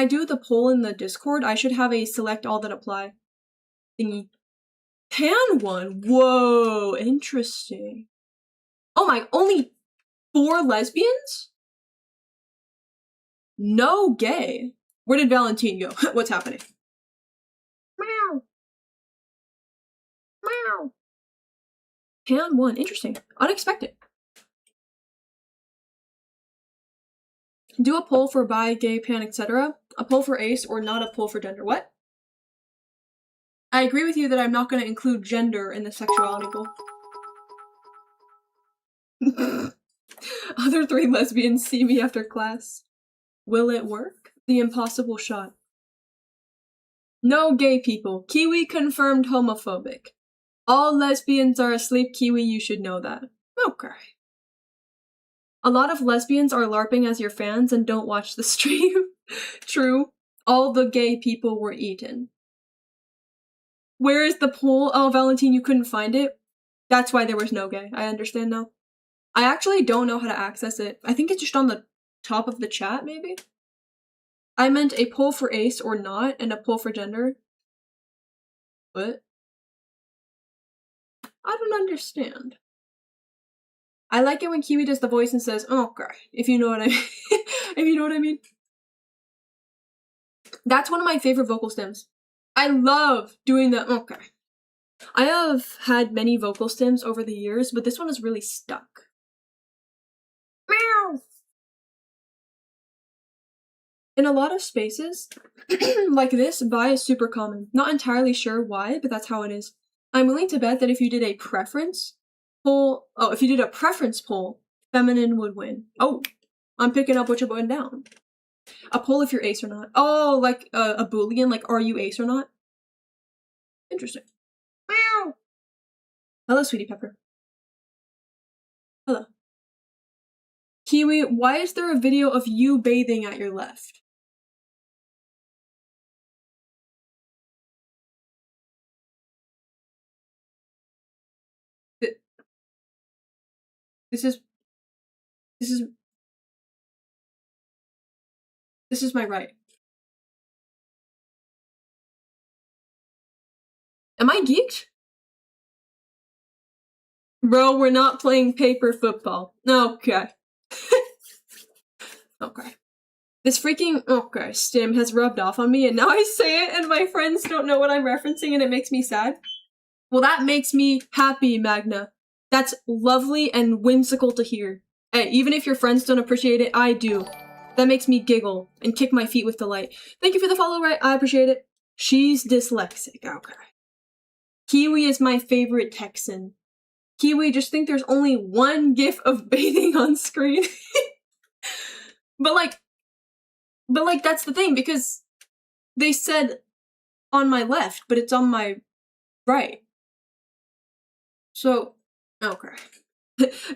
do the poll in the Discord, I should have a select all that apply thingy. Pan one. Whoa, interesting. Oh my, only 4 lesbians? No gay. Where did Valentine go? What's happening? Meow. Meow. Pan one. Interesting. Unexpected. Do a poll for bi, gay, pan, etc. A poll for ace or not a poll for gender. What? I agree with you that I'm not going to include gender in the sexuality poll. Other 3 lesbians see me after class. Will it work? The impossible shot. No gay people. Kiwi confirmed homophobic. All lesbians are asleep, Kiwi, you should know that. Okay. A lot of lesbians are LARPing as your fans and don't watch the stream. True. All the gay people were eaten. Where is the poll? Oh, Valentine, you couldn't find it? That's why there was no gay. I understand now. I actually don't know how to access it. I think it's just on the top of the chat, maybe? I meant a poll for ace or not, and a poll for gender. What? I don't understand. I like it when Kiwi does the voice and says, "Oh, okay," if you know what I mean. If you know what I mean. That's one of my favorite vocal stems. I love doing the okay. I have had many vocal stems over the years, but this one is really stuck. Meow! In a lot of spaces, like this, bi is super common. Not entirely sure why, but that's how it is. I'm willing to bet that if you did a preference poll, feminine would win. Oh, I'm picking up what you're putting down. A poll if you're ace or not. Oh, like a Boolean, like are you ace or not? Interesting. Meow. Hello, sweetie pepper. Hello. Kiwi, why is there a video of you bathing at your left? This is my right. Am I geeked? Bro, we're not playing paper football. Okay. Okay. This freaking stim has rubbed off on me, and now I say it and my friends don't know what I'm referencing and it makes me sad. Well, that makes me happy, Magna. That's lovely and whimsical to hear. Hey, even if your friends don't appreciate it, I do. That makes me giggle and kick my feet with delight. Thank you for the follow, right? I appreciate it. She's dyslexic. Okay. Kiwi is my favorite Texan. Kiwi, just think there's only one gif of bathing on screen. But that's the thing, because they said on my left, but it's on my right. So, okay.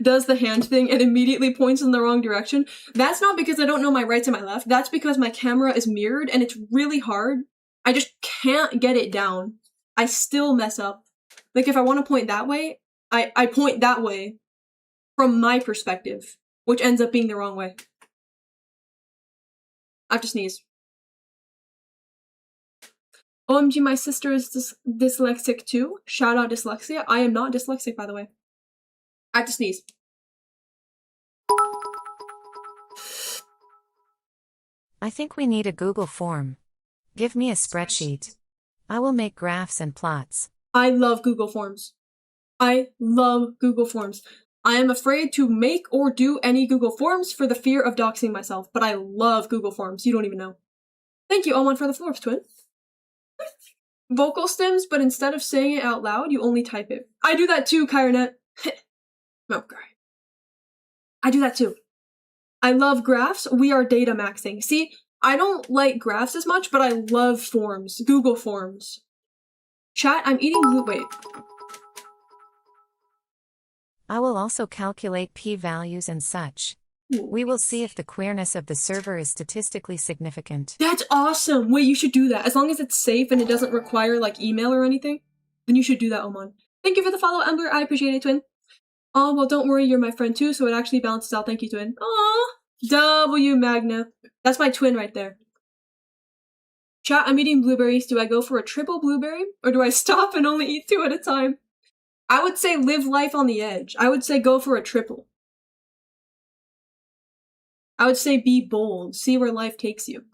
Does the hand thing and immediately points in the wrong direction. That's not because I don't know my right and my left. That's because my camera is mirrored and it's really hard. I just can't get it down. I still mess up. Like if I want to point that way, I point that way from my perspective, which ends up being the wrong way. I have to sneeze. OMG, my sister is dyslexic too. Shout out dyslexia. I am not dyslexic, by the way. I have to sneeze. I think we need a Google form. Give me a spreadsheet. I will make graphs and plots. I love Google Forms. I love Google Forms. I am afraid to make or do any Google Forms for the fear of doxing myself, but I love Google Forms. You don't even know. Thank you, Oman, for the floors, twin. Vocal stems, but instead of saying it out loud, you only type it. I do that too, Kyronet. Okay. I do that too. I love graphs. We are data maxing. See, I don't like graphs as much, but I love forms. Google Forms. Chat, I'm eating glue. Wait. I will also calculate p-values and such. We will see if the queerness of the server is statistically significant. That's awesome! Wait, you should do that. As long as it's safe and it doesn't require, like, email or anything, then you should do that, Oman. Thank you for the follow, Ember. I appreciate it, twin. Oh, well, don't worry, you're my friend too, so it actually balances out. Thank you, twin. Aw! W Magna. That's my twin right there. Chat, I'm eating blueberries. Do I go for a triple blueberry? Or do I stop and only eat 2 at a time? I would say live life on the edge. I would say go for a triple. I would say be bold. See where life takes you.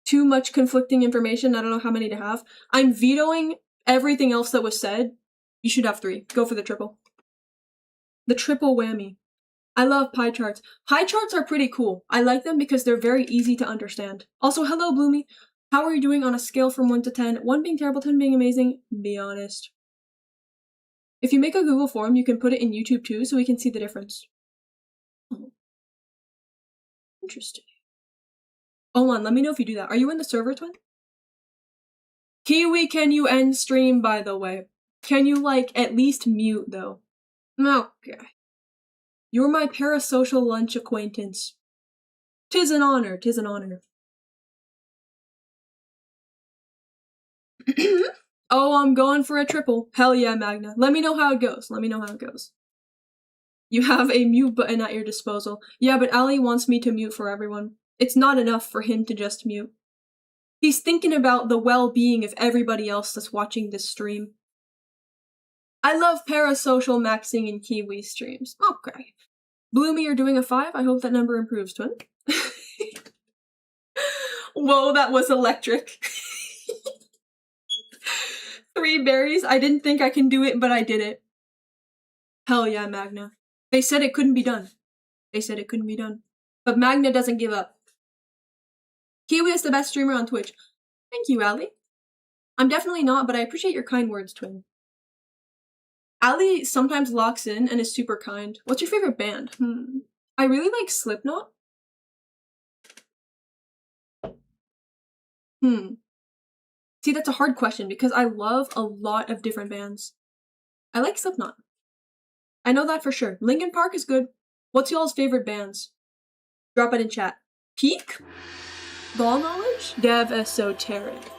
Too much conflicting information. I don't know how many to have. I'm vetoing everything else that was said. You should have 3. Go for the triple. The triple whammy. I love pie charts. Pie charts are pretty cool. I like them because they're very easy to understand. Also, hello, Bloomy. How are you doing on a scale from 1 to 10? 1 being terrible, 10 being amazing? Be honest. If you make a Google form, you can put it in YouTube too, so we can see the difference. Oh. Interesting. Hold on, let me know if you do that. Are you in the server, Twin? Kiwi, can you end stream, by the way? Can you, like, at least mute, though? Okay. You're my parasocial lunch acquaintance. 'Tis an honor, 'tis an honor. Oh, I'm going for a triple. Hell yeah, Magna. Let me know how it goes. Let me know how it goes. You have a mute button at your disposal. Yeah, but Ali wants me to mute for everyone. It's not enough for him to just mute. He's thinking about the well-being of everybody else that's watching this stream. I love parasocial maxing in Kiwi streams. Okay. Bloomy, you're doing a 5. I hope that number improves, Twin. Whoa, that was electric. 3 berries. I didn't think I can do it, but I did it. Hell yeah, Magna. They said it couldn't be done. They said it couldn't be done. But Magna doesn't give up. Kiwi is the best streamer on Twitch. Thank you, Ali. I'm definitely not, but I appreciate your kind words, Twin. Ali sometimes locks in and is super kind. What's your favorite band? I really like Slipknot. See, that's a hard question because I love a lot of different bands. I like Slipknot. I know that for sure. Linkin Park is good. What's y'all's favorite bands? Drop it in chat. Peak? Ball knowledge? Dev esoteric.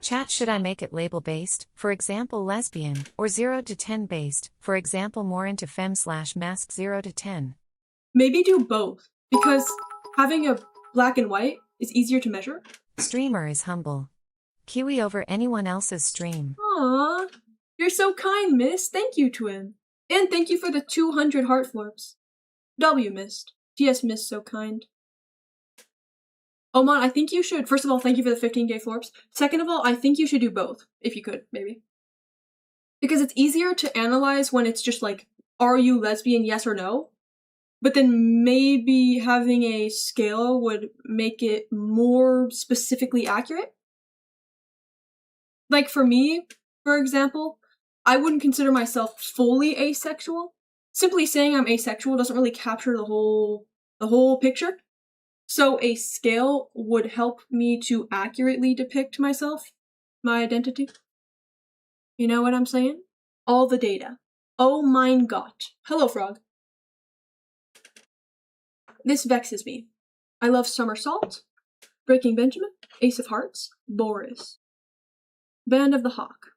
Chat, should I make it label based, for example lesbian, or 0 to 10 based, for example more into femme/mask 0 to 10? Maybe do both, because having a black and white is easier to measure. Streamer is humble. Kiwi over anyone else's stream. Aww, you're so kind, miss. Thank you, Twin. And thank you for the 200 heart flips. W missed. TS missed, so kind. Oman, I think you should, first of all, thank you for the 15k florps. Second of all, I think you should do both, if you could, maybe. Because it's easier to analyze when it's just like, are you lesbian, yes or no? But then maybe having a scale would make it more specifically accurate. Like for me, for example, I wouldn't consider myself fully asexual. Simply saying I'm asexual doesn't really capture the whole picture. So a scale would help me to accurately depict myself, my identity. You know what I'm saying? All the data. Oh mein Gott. Hello, Frog. This vexes me. I love Somersault, Breaking Benjamin, Ace of Hearts, Boris. Band of the Hawk.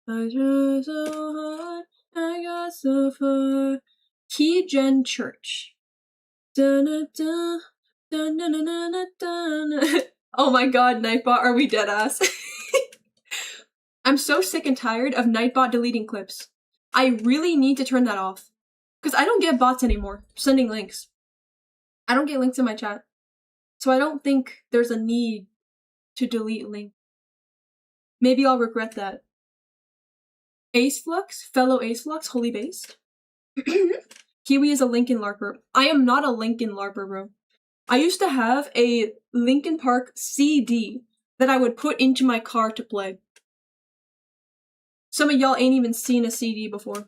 I tried so hard, I got so far. Key Gen Church. Dun-dun-dun, dun-dun-dun-dun-dun. Oh my god, Nightbot, are we deadass? I'm so sick and tired of Nightbot deleting clips. I really need to turn that off. Because I don't get bots anymore sending links. I don't get links in my chat. So I don't think there's a need to delete links. Maybe I'll regret that. Aceflux, fellow Aceflux, holy based. Kiwi is a Linkin LARPer. I am not a Linkin LARPer, bro. I used to have a Linkin Park CD that I would put into my car to play. Some of y'all ain't even seen a CD before.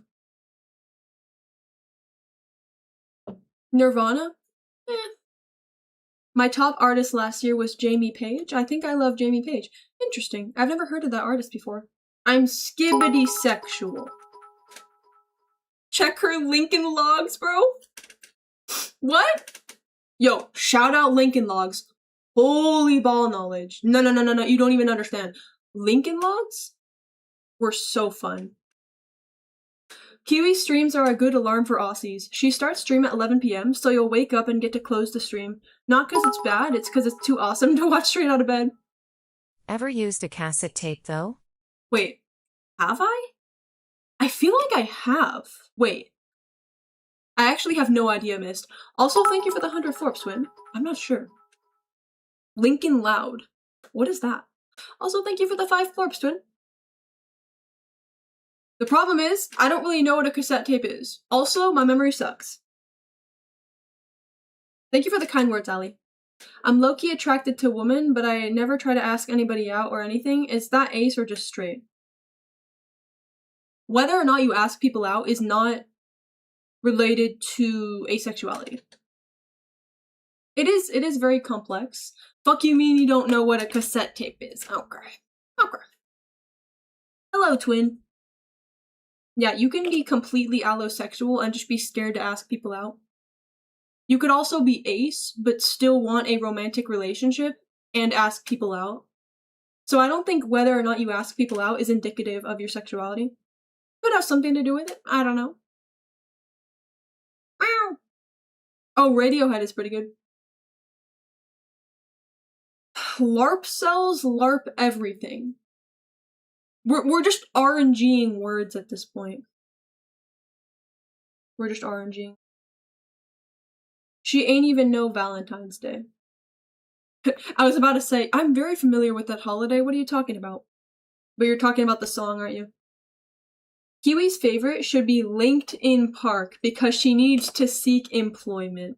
Nirvana? My top artist last year was Jamie Page. I think I love Jamie Page. Interesting. I've never heard of that artist before. I'm skibbity sexual. Check her Lincoln logs, bro. What? Yo, shout out Lincoln logs. Holy ball knowledge. No, you don't even understand. Lincoln logs were so fun. Kiwi's streams are a good alarm for Aussies. She starts stream at 11 p.m, so you'll wake up and get to close the stream. Not because it's bad, it's because it's too awesome to watch straight out of bed. Ever used a cassette tape, though? Wait, have I? I feel like I have. Wait. I actually have no idea, Mist. Also, thank you for the 100 Florps, Twin. I'm not sure. Lincoln Loud. What is that? Also, thank you for the 5 Florps, Twin. The problem is, I don't really know what a cassette tape is. Also, my memory sucks. Thank you for the kind words, Ali. I'm low-key attracted to women, but I never try to ask anybody out or anything. Is that ace or just straight? Whether or not you ask people out is not related to asexuality. It is very complex. Fuck you mean you don't know what a cassette tape is. Okay. Hello, Twin. Yeah, you can be completely allosexual and just be scared to ask people out. You could also be ace, but still want a romantic relationship and ask people out. So I don't think whether or not you ask people out is indicative of your sexuality. Could have something to do with it. I don't know. Oh, Radiohead is pretty good. LARP cells LARP everything. We're just RNGing words at this point. We're just RNGing. She ain't even know Valentine's Day. I was about to say, I'm very familiar with that holiday. What are you talking about? But you're talking about the song, aren't you? Kiwi's favorite should be LinkedIn Park because she needs to seek employment.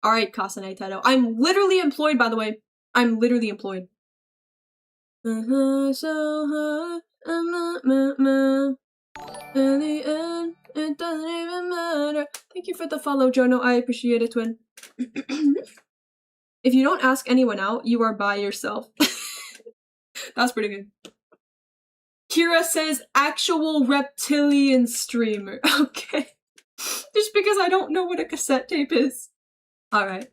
Alright, Kasane Tato. I'm literally employed, by the way. I'm literally employed. So hard, in the end, it doesn't even matter. Thank you for the follow, Jono. I appreciate it, Twin. If you don't ask anyone out, you are by yourself. That's pretty good. Kira says actual reptilian streamer. Okay. Just because I don't know what a cassette tape is. Alright.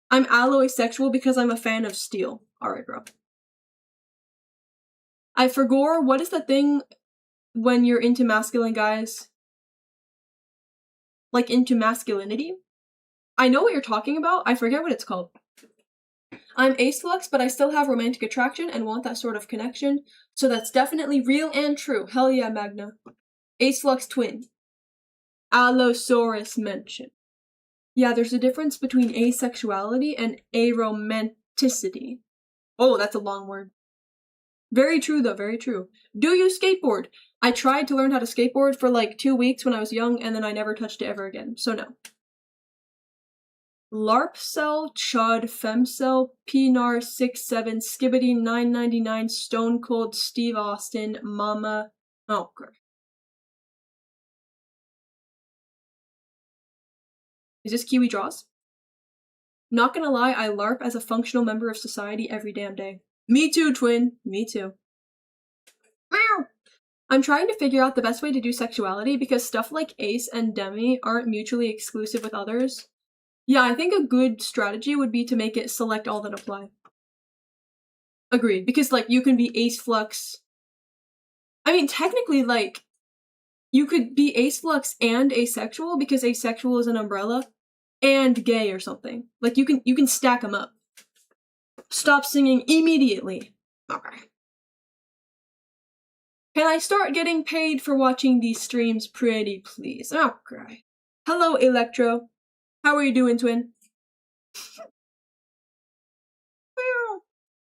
I'm alloasexual because I'm a fan of steel. Alright, bro. I forgot, what is the thing when you're into masculine guys? Like into masculinity? I know what you're talking about, I forget what it's called. I'm ace flux, but I still have romantic attraction and want that sort of connection, so that's definitely real and true. Hell yeah, Magna. Ace flux twin. Allosaurus mention. Yeah, there's a difference between asexuality and aromanticity. Oh, that's a long word. Very true though, very true. Do you skateboard? I tried to learn how to skateboard for like 2 weeks when I was young and then I never touched it ever again, so no. LARP cell, chud, femcell, pnar 67, skibbity 999, stone cold, Steve Austin, mama. Oh, God. Is this Kiwi Draws? Not gonna lie, I LARP as a functional member of society every damn day. Me too, twin. Me too. Meow. I'm trying to figure out the best way to do sexuality because stuff like ace and demi aren't mutually exclusive with others. Yeah, I think a good strategy would be to make it select all that apply. Agreed, because like you can be ace flux. I mean, technically, like you could be ace flux and asexual because asexual is an umbrella, and gay or something. Like you can stack them up. Stop singing immediately. Okay. Can I start getting paid for watching these streams, pretty please? Okay. Hello, Electro. How are you doing, twin?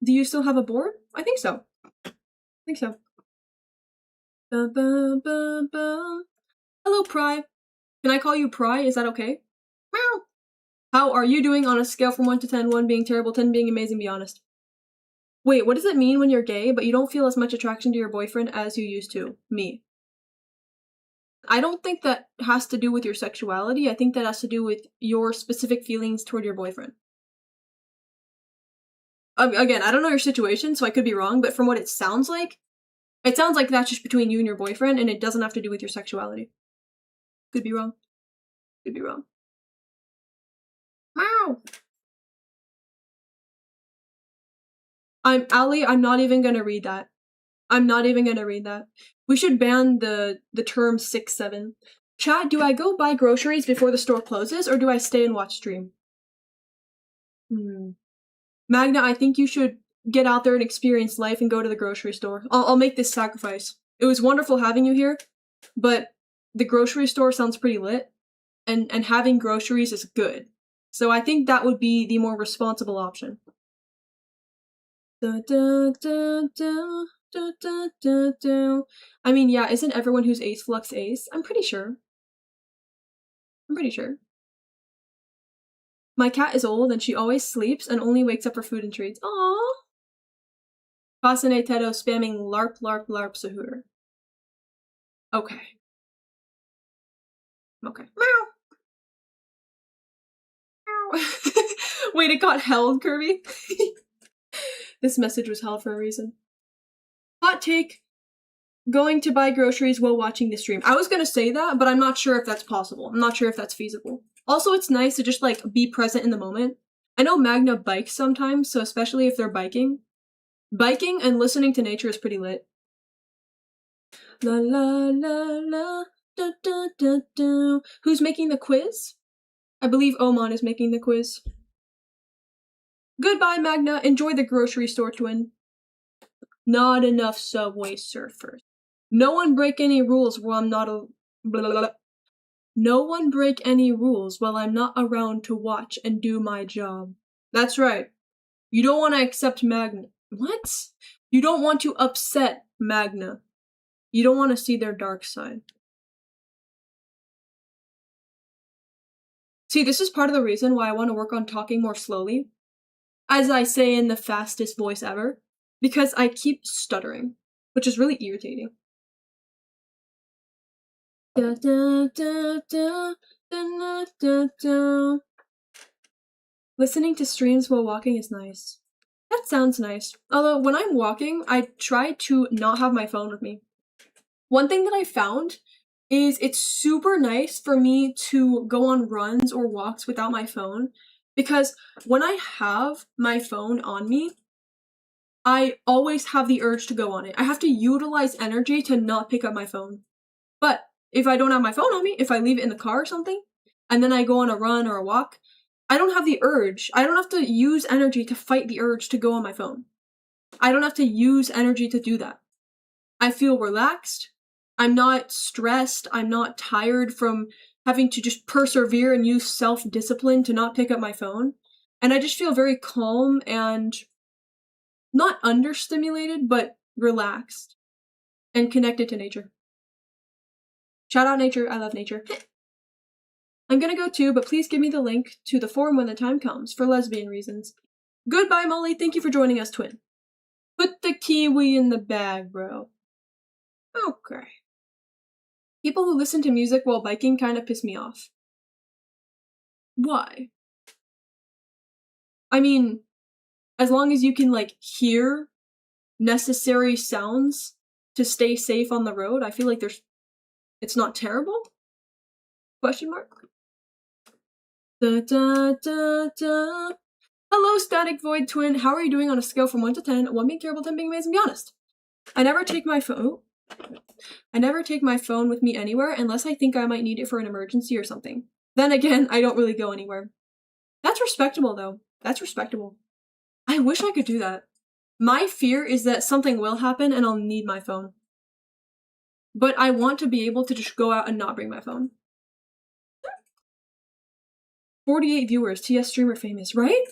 Do you still have a board? I think so. Hello, Pry. Can I call you Pry? Is that okay? Meow. How are you doing on a scale from 1 to 10, 1 being terrible, 10 being amazing, be honest? Wait, what does it mean when you're gay, but you don't feel as much attraction to your boyfriend as you used to? Me. I don't think that has to do with your sexuality. I think that has to do with your specific feelings toward your boyfriend. Again, I don't know your situation, so I could be wrong, but from what it sounds like that's just between you and your boyfriend, and it doesn't have to do with your sexuality. Could be wrong. Could be wrong. Meow! Ali, I'm not even gonna read that. I'm not even gonna read that. We should ban the term 6-7. Chat, do I go buy groceries before the store closes, or do I stay and watch stream? Magna, I think you should get out there and experience life and go to the grocery store. I'll make this sacrifice. It was wonderful having you here, but the grocery store sounds pretty lit, and having groceries is good. So I think that would be the more responsible option. Da, da, da, da, da, da, da, da. I mean, yeah, isn't everyone who's Ace Flux Ace? I'm pretty sure. My cat is old and she always sleeps and only wakes up for food and treats. Aww. Fascinated Tedo spamming LARP LARP LARP Sahur. Okay. Okay. Meow. Meow. Wait, it got held, Kirby? This message was held for a reason. Hot take. Going to buy groceries while watching the stream. I was gonna say that, but I'm not sure if that's possible. I'm not sure if that's feasible. Also, it's nice to just, like, be present in the moment. I know Magna bikes sometimes, so especially if they're biking. Biking and listening to nature is pretty lit. La la la la, da da da da. Who's making the quiz? I believe Oman is making the quiz. Goodbye, Magna. Enjoy the grocery store, twin. Not enough Subway Surfers. No one break any rules while I'm not No one break any rules while I'm not around to watch and do my job. That's right. You don't want to accept Magna. What? You don't want to upset Magna. You don't want to see their dark side. See, this is part of the reason why I want to work on talking more slowly. As I say in the fastest voice ever. Because I keep stuttering, which is really irritating. Da, da, da, da, da, da, da. Listening to streams while walking is nice. That sounds nice. Although, when I'm walking, I try to not have my phone with me. One thing that I found is it's super nice for me to go on runs or walks without my phone, because when I have my phone on me, I always have the urge to go on it. I have to utilize energy to not pick up my phone. But if I don't have my phone on me, if I leave it in the car or something, and then I go on a run or a walk, I don't have the urge. I don't have to use energy to fight the urge to go on my phone. I don't have to use energy to do that. I feel relaxed. I'm not stressed. I'm not tired from having to just persevere and use self-discipline to not pick up my phone. And I just feel very calm and not understimulated, but relaxed and connected to nature. Shout out nature. I love nature. I'm gonna go too, but please give me the link to the forum when the time comes, for lesbian reasons. Goodbye, Molly. Thank you for joining us, twin. Put the kiwi in the bag, bro. Okay. People who listen to music while biking kind of piss me off. Why? I mean, as long as you can, like, hear necessary sounds to stay safe on the road, I feel like it's not terrible? Question mark? Da da da da. Hello, Static Void Twin. How are you doing on a scale from 1 to 10? 1 being terrible, 10 being amazing. Be honest. I never take my phone with me anywhere unless I think I might need it for an emergency or something. Then again, I don't really go anywhere. That's respectable, though. That's respectable. I wish I could do that. My fear is that something will happen and I'll need my phone. But I want to be able to just go out and not bring my phone. 48 viewers, TS streamer famous, right?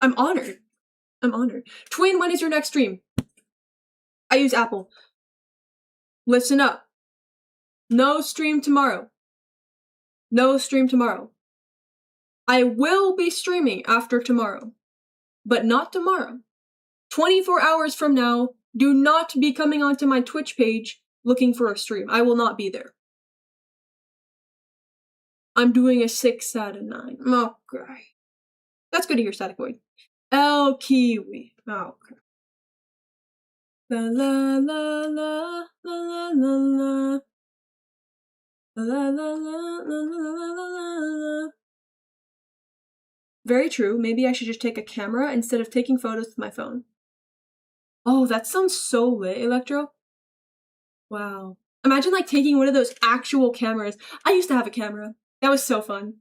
I'm honored. I'm honored. Twin, when is your next stream? I use Apple. Listen up. No stream tomorrow. No stream tomorrow. I will be streaming after tomorrow. But not tomorrow. 24 hours from now, do not be coming onto my Twitch page looking for a stream. I will not be there. I'm doing a 6 out of 9. Okay. That's good to hear, Static Void. El Kiwi. Okay. La la la la la la la la la la la la la. Very true. Maybe I should just take a camera instead of taking photos with my phone. Oh, that sounds so lit, Electro. Wow. Imagine like taking one of those actual cameras. I used to have a camera. That was so fun.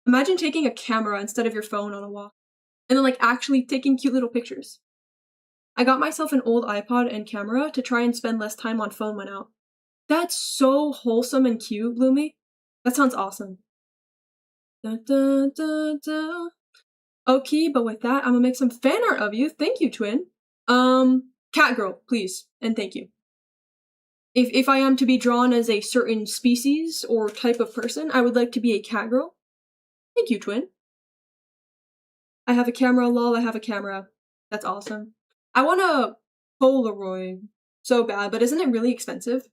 Imagine taking a camera instead of your phone on a walk. And then like actually taking cute little pictures. I got myself an old iPod and camera to try and spend less time on phone when out. That's so wholesome and cute, Bloomy. That sounds awesome. Da, da, da, da. Okay, but with that, I'm gonna make some fan art of you. Thank you, twin. Cat girl, please, and thank you. If I am to be drawn as a certain species or type of person, I would like to be a cat girl. Thank you, twin. I have a camera, lol, I have a camera. That's awesome. I want a Polaroid so bad, but isn't it really expensive?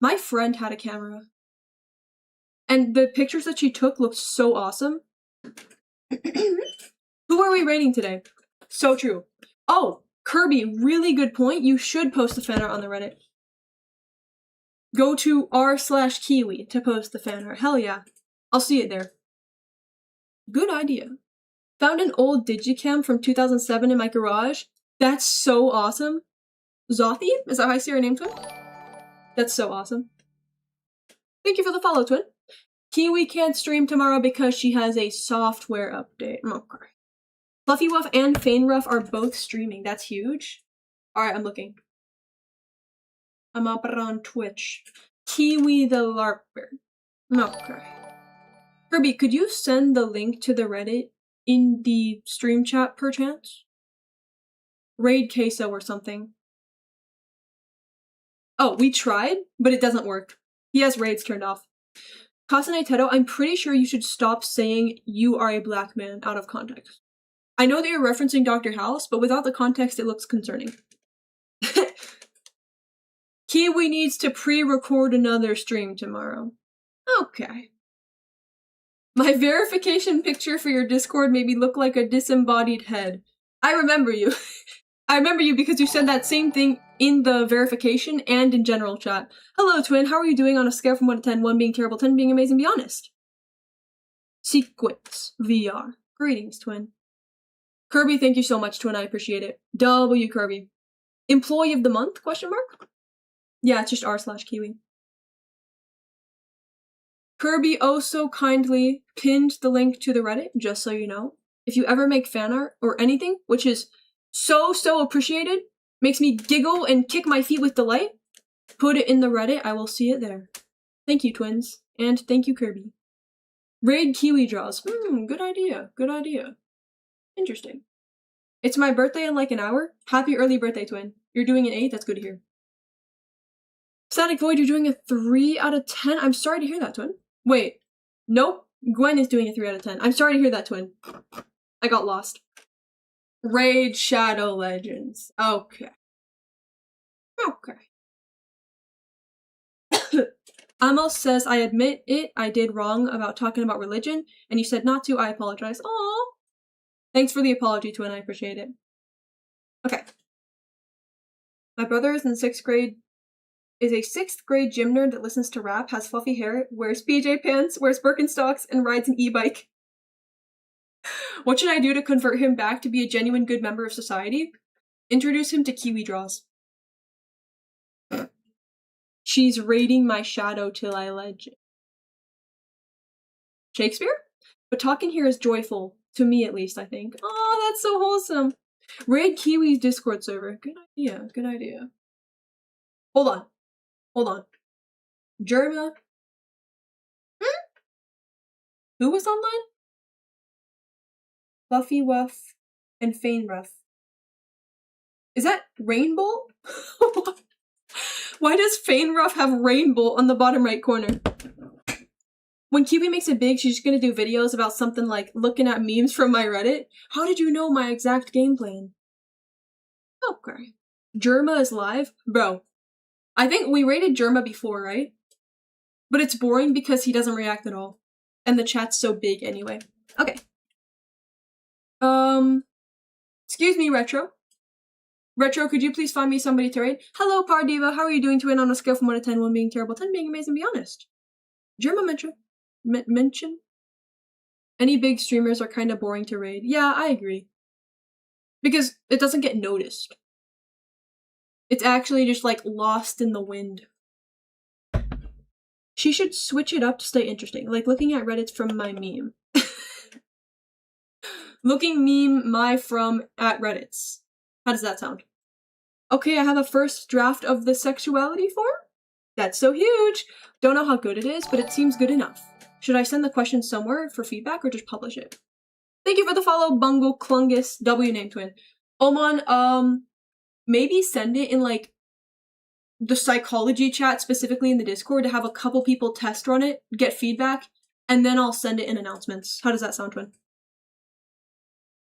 My friend had a camera. And the pictures that she took looked so awesome. Who are we rating today? So true. Oh, Kirby, really good point. You should post the fan art on the Reddit. Go to r/Kiwi to post the fan art. Hell yeah. I'll see it there. Good idea. Found an old Digicam from 2007 in my garage. That's so awesome. Zothi? Is that how I say your name, twin? That's so awesome. Thank you for the follow, twin. Kiwi can't stream tomorrow because she has a software update. Okay. Fluffy Wuff and Fainruff are both streaming. That's huge. Alright, I'm looking. I'm up on Twitch. Kiwi the Larper. Okay. Kirby, could you send the link to the Reddit in the stream chat perchance? Raid Queso or something. Oh, we tried, but it doesn't work. He has raids turned off. Kasane Tedo, I'm pretty sure you should stop saying you are a black man out of context. I know that you're referencing Dr. House, but without the context, it looks concerning. Kiwi needs to pre-record another stream tomorrow. Okay. My verification picture for your Discord made me look like a disembodied head. I remember you. I remember you because you said that same thing in the verification and in general chat. Hello, twin. How are you doing on a scale from 1 to 10? 1 being terrible, 10 being amazing. Be honest. Sequence VR. Greetings, twin. Kirby, thank you so much, twin. I appreciate it. W Kirby. Employee of the month? Question mark? Yeah, it's just r/Kiwi. Kirby so kindly pinned the link to the Reddit, just so you know. If you ever make fan art or anything, which is so appreciated, makes me giggle and kick my feet with delight, put it in the Reddit. I will see it there. Thank you, twins. And thank you, Kirby. Raid Kiwi draws. Good idea. Good idea. Interesting. It's my birthday in like an hour. Happy early birthday, twin. You're doing an 8? That's good to hear. Static Void, you're doing a 3 out of 10? I'm sorry to hear that, twin. Wait. Nope. Gwen is doing a 3 out of 10. I'm sorry to hear that, twin. I got lost. Raid Shadow Legends. Okay. Okay. Amos says, I admit it, I did wrong about talking about religion, and you said not to, I apologize. Aww. Thanks for the apology, twin, I appreciate it. Okay. My brother is in 6th grade, is a 6th grade gym nerd that listens to rap, has fluffy hair, wears PJ pants, wears Birkenstocks, and rides an e-bike. What should I do to convert him back to be a genuine good member of society? Introduce him to Kiwi draws. She's raiding my shadow till I legend. Shakespeare? But talking here is joyful. To me, at least, I think. Oh, that's so wholesome. Raid Kiwi's Discord server. Good idea. Good idea. Hold on. Hold on. Germa? Who was online? Fluffy Wuff and Fainruff. Is that Rainbow? Why does Fainruff have Rainbow on the bottom right corner? When Kiwi makes it big, she's gonna do videos about something like looking at memes from my Reddit. How did you know my exact game plan? Okay. Germa is live? Bro, I think we rated Germa before, right? But it's boring because he doesn't react at all. And the chat's so big anyway. Okay. Excuse me, Retro. Retro, could you please find me somebody to raid? Hello, Pardiva. How are you doing, twin? On a scale from 1 to 10, 1 being terrible, 10 being amazing, be honest. Germa mention? Any big streamers are kind of boring to raid. Yeah, I agree. Because it doesn't get noticed. It's actually just like lost in the wind. She should switch it up to stay interesting, like looking at Reddit's from my meme. Looking meme my from at Reddit's. How does that sound? Okay, I have a first draft of the sexuality form? That's so huge! Don't know how good it is, but it seems good enough. Should I send the question somewhere for feedback or just publish it? Thank you for the follow, Bungle Klungus, W name twin. Oman, maybe send it in like the psychology chat, specifically in the Discord, to have a couple people test run it, get feedback, and then I'll send it in announcements. How does that sound, twin?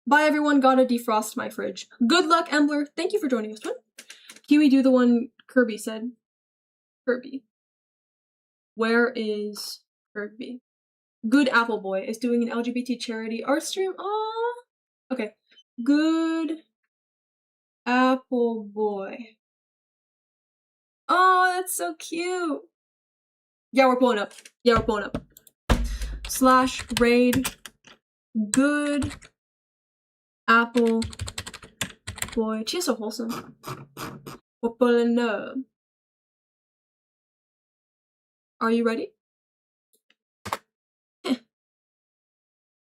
Bye everyone, gotta defrost my fridge. Good luck, Embler. Thank you for joining us, twin. Kiwi, do the one Kirby said. Kirby. Where is Kirby? Good Apple Boy is doing an LGBT charity art stream. Aww. Okay. Good Apple Boy. Oh, that's so cute. Yeah, we're blowing up. / raid Good Apple Boy. She's so wholesome. We're pulling up. Are you ready?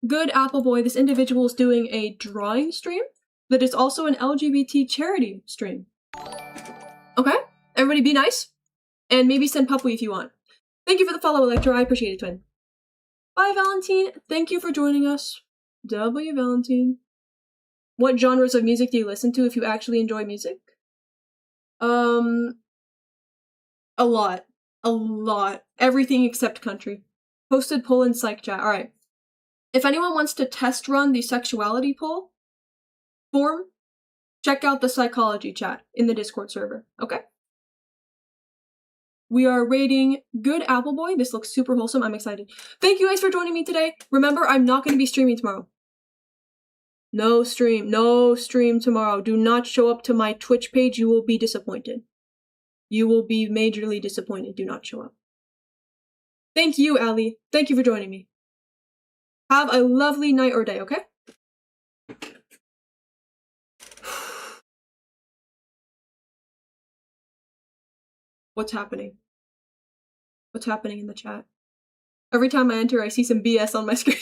Good Apple Boy, this individual is doing a drawing stream that is also an LGBT charity stream. Okay? Everybody be nice. And maybe send Puppy if you want. Thank you for the follow, Electra. I appreciate it, twin. Bye, Valentine. Thank you for joining us. W Valentine. What genres of music do you listen to if you actually enjoy music? A lot. Everything except country. Posted poll in psych chat. Alright. If anyone wants to test run the sexuality poll form, check out the psychology chat in the Discord server. Okay? We are rating Good Apple Boy. This looks super wholesome. I'm excited. Thank you guys for joining me today. Remember, I'm not going to be streaming tomorrow. No stream tomorrow. Do not show up to my Twitch page. You will be disappointed. You will be majorly disappointed. Do not show up. Thank you, Ali. Thank you for joining me. Have a lovely night or day, okay? What's happening? What's happening in the chat? Every time I enter, I see some BS on my screen.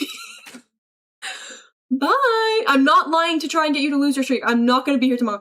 Bye! I'm not lying to try and get you to lose your streak. I'm not going to be here tomorrow.